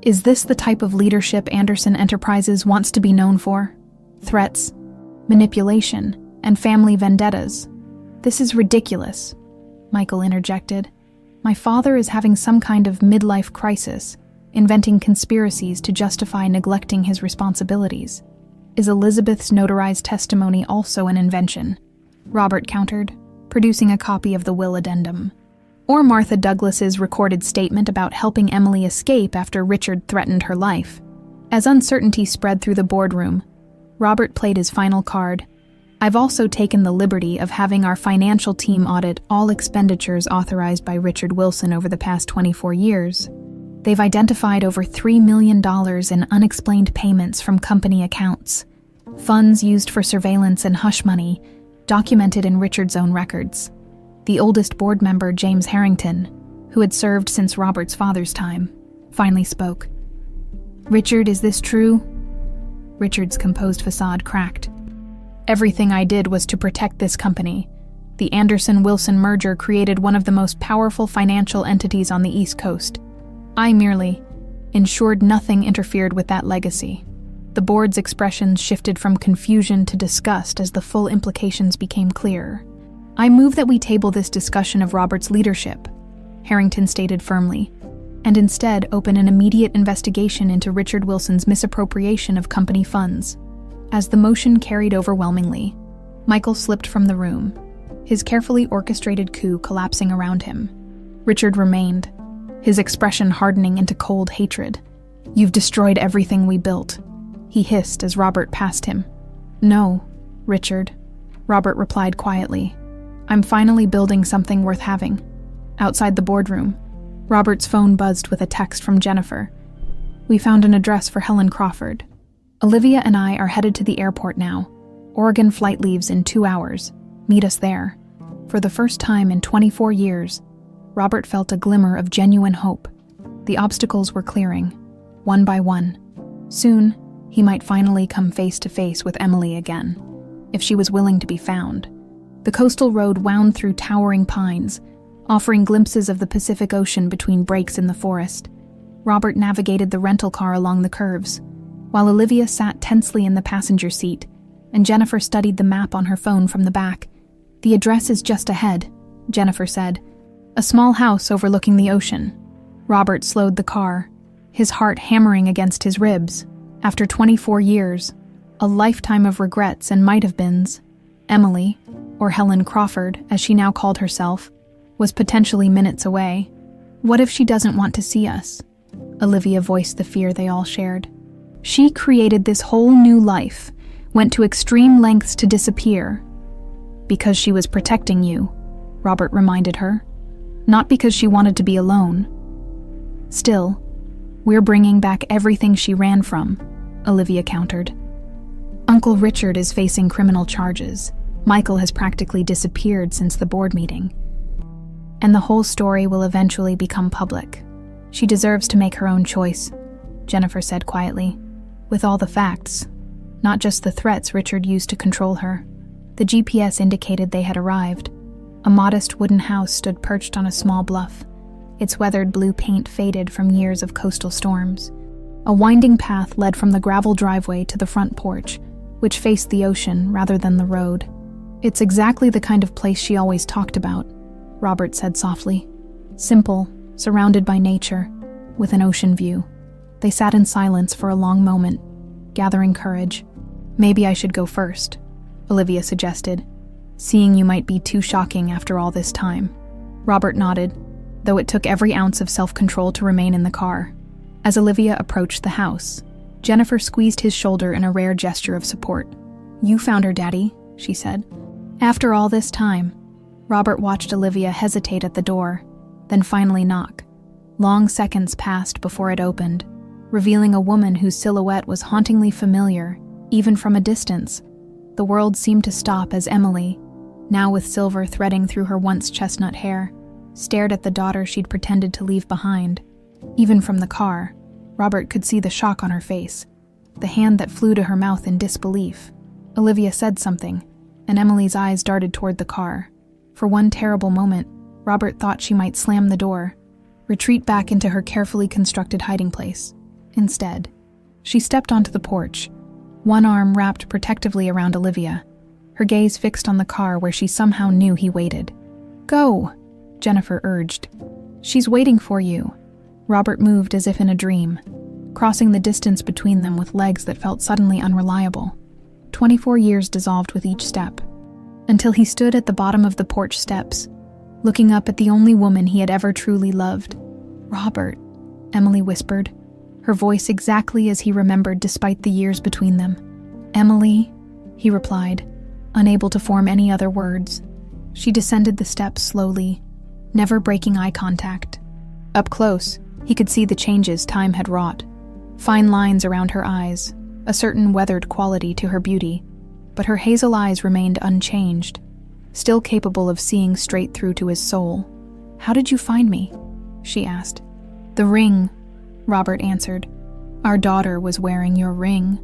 "Is this the type of leadership Anderson Enterprises wants to be known for? Threats, manipulation, and family vendettas? This is ridiculous," Michael interjected. "My father is having some kind of midlife crisis, inventing conspiracies to justify neglecting his responsibilities. Is Elizabeth's notarized testimony also an invention?" Robert countered, producing a copy of the will addendum. "Or Martha Douglas's recorded statement about helping Emily escape after Richard threatened her life." As uncertainty spread through the boardroom, Robert played his final card. "I've also taken the liberty of having our financial team audit all expenditures authorized by Richard Wilson over the past 24 years. They've identified over $3 million in unexplained payments from company accounts, funds used for surveillance and hush money, documented in Richard's own records." The oldest board member, James Harrington, who had served since Robert's father's time, finally spoke. "Richard, is this true?" Richard's composed facade cracked. "Everything I did was to protect this company. The Anderson-Wilson merger created one of the most powerful financial entities on the East Coast. I merely ensured nothing interfered with that legacy." The board's expressions shifted from confusion to disgust as the full implications became clear. "I move that we table this discussion of Robert's leadership," Harrington stated firmly, "and instead open an immediate investigation into Richard Wilson's misappropriation of company funds." As the motion carried overwhelmingly, Michael slipped from the room, his carefully orchestrated coup collapsing around him. Richard remained, his expression hardening into cold hatred. "You've destroyed everything we built," he hissed as Robert passed him. "No, Richard," Robert replied quietly. "I'm finally building something worth having." Outside the boardroom, Robert's phone buzzed with a text from Jennifer. "We found an address for Helen Crawford. Olivia and I are headed to the airport now. Oregon flight leaves in 2 hours. Meet us there." For the first time in 24 years, Robert felt a glimmer of genuine hope. The obstacles were clearing, one by one. Soon, he might finally come face to face with Emily again, if she was willing to be found. The coastal road wound through towering pines, offering glimpses of the Pacific Ocean between breaks in the forest. Robert navigated the rental car along the curves, while Olivia sat tensely in the passenger seat, and Jennifer studied the map on her phone from the back. "The address is just ahead," Jennifer said. "A small house overlooking the ocean." Robert slowed the car, his heart hammering against his ribs. After 24 years, a lifetime of regrets and might-have-beens, Emily, or Helen Crawford, as she now called herself, was potentially minutes away. "What if she doesn't want to see us?" Olivia voiced the fear they all shared. "She created this whole new life, went to extreme lengths to disappear." "Because she was protecting you," Robert reminded her. "Not because she wanted to be alone." "Still, we're bringing back everything she ran from," Olivia countered. "Uncle Richard is facing criminal charges. Michael has practically disappeared since the board meeting. And the whole story will eventually become public. She deserves to make her own choice," Jennifer said quietly. with all the facts, not just the threats Richard used to control her. The GPS indicated they had arrived. A modest wooden house stood perched on a small bluff, its weathered blue paint faded from years of coastal storms. A winding path led from the gravel driveway to the front porch, which faced the ocean rather than the road. "It's exactly the kind of place she always talked about," Robert said softly. "Simple, surrounded by nature, with an ocean view." They sat in silence for a long moment, gathering courage. "Maybe I should go first," Olivia suggested, "seeing you might be too shocking after all this time." Robert nodded, though it took every ounce of self-control to remain in the car. As Olivia approached the house, Jennifer squeezed his shoulder in a rare gesture of support. "You found her, Daddy," she said. After all this time, Robert watched Olivia hesitate at the door, then finally knock. Long seconds passed before it opened, revealing a woman whose silhouette was hauntingly familiar, even from a distance. The world seemed to stop as Emily, now with silver threading through her once chestnut hair, stared at the daughter she'd pretended to leave behind. Even from the car, Robert could see the shock on her face, the hand that flew to her mouth in disbelief. Olivia said something, and Emily's eyes darted toward the car. For one terrible moment, Robert thought she might slam the door, retreat back into her carefully constructed hiding place. Instead, she stepped onto the porch, one arm wrapped protectively around Olivia, her gaze fixed on the car where she somehow knew he waited. "Go," Jennifer urged. "She's waiting for you." Robert moved as if in a dream, crossing the distance between them with legs that felt suddenly unreliable. 24 years dissolved with each step, until he stood at the bottom of the porch steps, looking up at the only woman he had ever truly loved. "Robert," Emily whispered, her voice exactly as he remembered despite the years between them. "Emily," he replied, unable to form any other words. She descended the steps slowly, never breaking eye contact. Up close, he could see the changes time had wrought. Fine lines around her eyes, a certain weathered quality to her beauty, but her hazel eyes remained unchanged, still capable of seeing straight through to his soul. "How did you find me?" she asked. "The ring," Robert answered. "Our daughter was wearing your ring."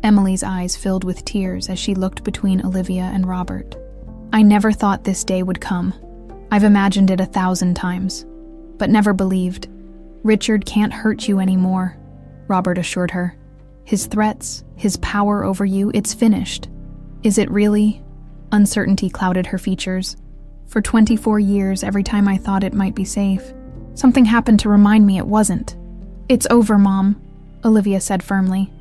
Emily's eyes filled with tears as she looked between Olivia and Robert. "I never thought this day would come. I've imagined it 1,000 times, but never believed. Richard can't hurt you anymore," Robert assured her. "His threats, his power over you, it's finished." "Is it really?" Uncertainty clouded her features. "For 24 years, every time I thought it might be safe, something happened to remind me it wasn't." "It's over, Mom," Olivia said firmly.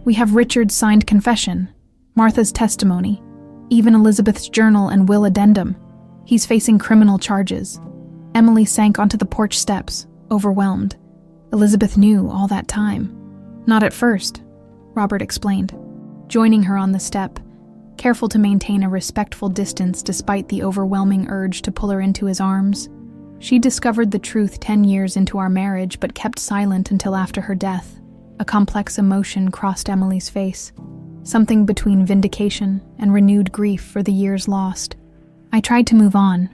"We have Richard's signed confession, Martha's testimony, even Elizabeth's journal and will addendum. He's facing criminal charges." Emily sank onto the porch steps, overwhelmed. Elizabeth knew all that time. "Not at first," Robert explained, joining her on the step, careful to maintain a respectful distance despite the overwhelming urge to pull her into his arms. "She discovered the truth 10 years into our marriage but kept silent until after her death." A complex emotion crossed Emily's face, something between vindication and renewed grief for the years lost. "I tried to move on,"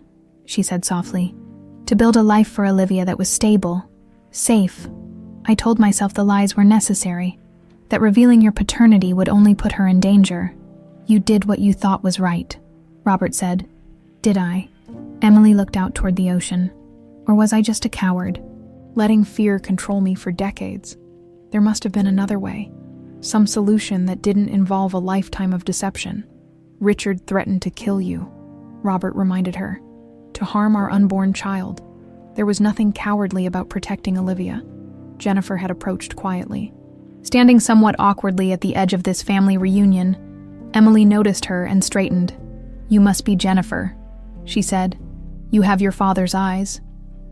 she said softly, "to build a life for Olivia that was stable, safe. I told myself the lies were necessary, that revealing your paternity would only put her in danger." "You did what you thought was right," Robert said. "Did I?" Emily looked out toward the ocean. "Or was I just a coward, letting fear control me for decades? There must have been another way, some solution that didn't involve a lifetime of deception." "Richard threatened to kill you," Robert reminded her, "to harm our unborn child. There was nothing cowardly about protecting Olivia." Jennifer had approached quietly. Standing somewhat awkwardly at the edge of this family reunion, Emily noticed her and straightened. "You must be Jennifer," she said. "You have your father's eyes,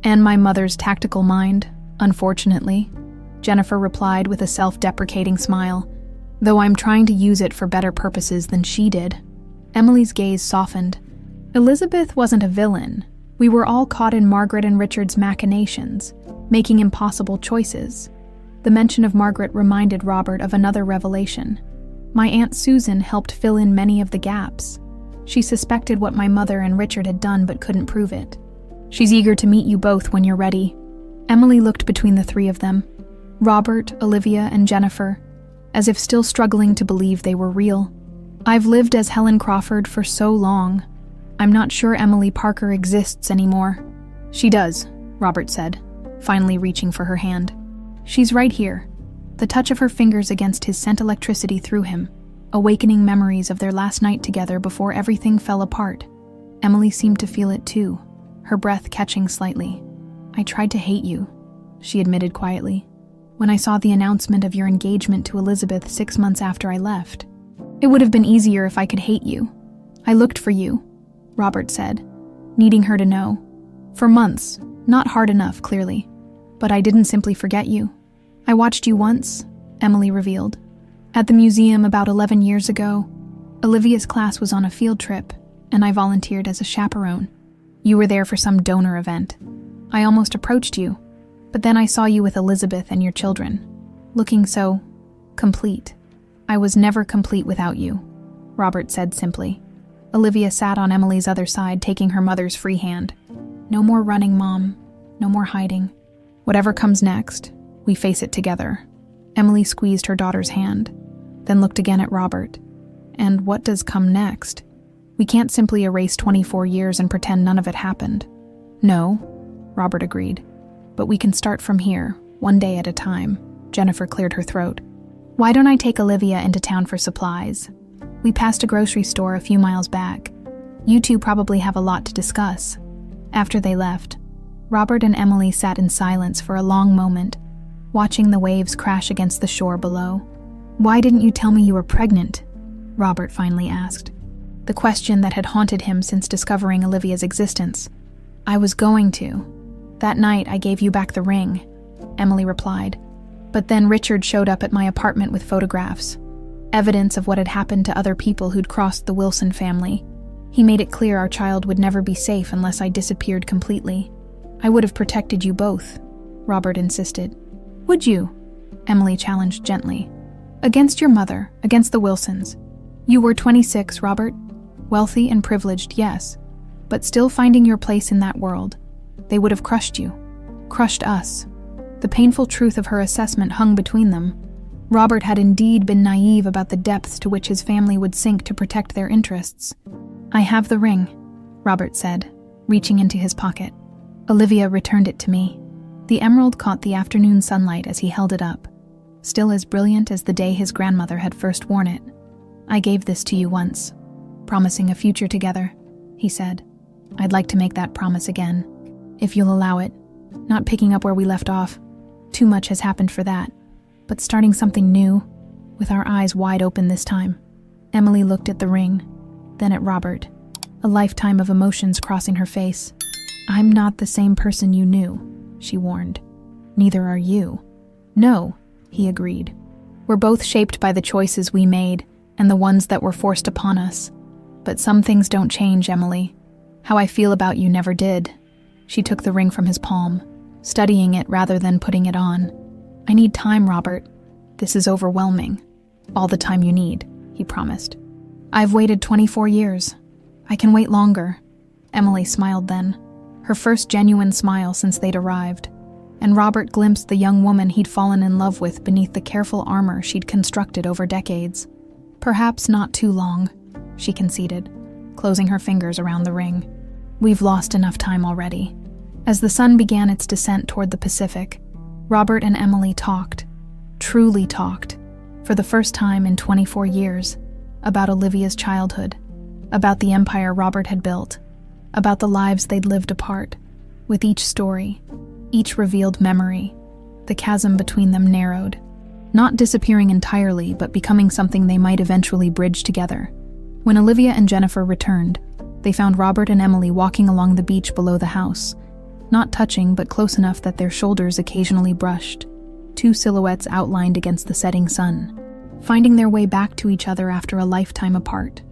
and my mother's tactical mind, unfortunately," Jennifer replied with a self-deprecating smile, "though I'm trying to use it for better purposes than she did." Emily's gaze softened. "Elizabeth wasn't a villain. We were all caught in Margaret and Richard's machinations, making impossible choices." The mention of Margaret reminded Robert of another revelation. "My Aunt Susan helped fill in many of the gaps. She suspected what my mother and Richard had done but couldn't prove it. She's eager to meet you both when you're ready." Emily looked between the three of them, Robert, Olivia, and Jennifer, as if still struggling to believe they were real. "I've lived as Helen Crawford for so long. I'm not sure Emily Parker exists anymore." "She does," Robert said, finally reaching for her hand. "She's right here." The touch of her fingers against his sent electricity through him, awakening memories of their last night together before everything fell apart. Emily seemed to feel it too, her breath catching slightly. "I tried to hate you," she admitted quietly, "when I saw the announcement of your engagement to Elizabeth 6 months after I left. It would have been easier if I could hate you. I looked for you," Robert said, needing her to know. "For months, not hard enough, clearly. But I didn't simply forget you. I watched you once," Emily revealed. "At the museum about 11 years ago. Olivia's class was on a field trip, and I volunteered as a chaperone. You were there for some donor event. I almost approached you, but then I saw you with Elizabeth and your children, looking so complete. I was never complete without you," Robert said simply. Olivia sat on Emily's other side, taking her mother's free hand. "No more running, Mom. No more hiding. Whatever comes next, we face it together." Emily squeezed her daughter's hand, then looked again at Robert. "And what does come next? We can't simply erase 24 years and pretend none of it happened." "No," Robert agreed. "But we can start from here, one day at a time." Jennifer cleared her throat. "Why don't I take Olivia into town for supplies? We passed a grocery store a few miles back. You two probably have a lot to discuss." After they left, Robert and Emily sat in silence for a long moment, watching the waves crash against the shore below. "Why didn't you tell me you were pregnant?" Robert finally asked, the question that had haunted him since discovering Olivia's existence. "I was going to. That night I gave you back the ring," Emily replied. "But then Richard showed up at my apartment with photographs, evidence of what had happened to other people who'd crossed the Wilson family. He made it clear our child would never be safe unless I disappeared completely. I would have protected you both," Robert insisted. "Would you?" Emily challenged gently. "Against your mother, against the Wilsons. You were 26, Robert. Wealthy and privileged, yes, but still finding your place in that world. They would have crushed you. Crushed us." The painful truth of her assessment hung between them. Robert had indeed been naive about the depths to which his family would sink to protect their interests. "I have the ring," Robert said, reaching into his pocket. "Olivia returned it to me." The emerald caught the afternoon sunlight as he held it up, still as brilliant as the day his grandmother had first worn it. "I gave this to you once, promising a future together," he said. "I'd like to make that promise again, if you'll allow it. Not picking up where we left off. Too much has happened for that. But starting something new, with our eyes wide open this time." Emily looked at the ring, then at Robert, a lifetime of emotions crossing her face. "I'm not the same person you knew," she warned. "Neither are you." "No," he agreed. "We're both shaped by the choices we made and the ones that were forced upon us. But some things don't change, Emily. How I feel about you never did." She took the ring from his palm, studying it rather than putting it on. "I need time, Robert. This is overwhelming." "All the time you need," he promised. "I've waited 24 years. I can wait longer." Emily smiled then, her first genuine smile since they'd arrived, and Robert glimpsed the young woman he'd fallen in love with beneath the careful armor she'd constructed over decades. "Perhaps not too long," she conceded, closing her fingers around the ring. "We've lost enough time already." As the sun began its descent toward the Pacific, Robert and Emily talked, truly talked, for the first time in 24 years, about Olivia's childhood, about the empire Robert had built, about the lives they'd lived apart. With each story, each revealed memory, the chasm between them narrowed, not disappearing entirely, but becoming something they might eventually bridge together. When Olivia and Jennifer returned, they found Robert and Emily walking along the beach below the house, not touching but close enough that their shoulders occasionally brushed, two silhouettes outlined against the setting sun, finding their way back to each other after a lifetime apart.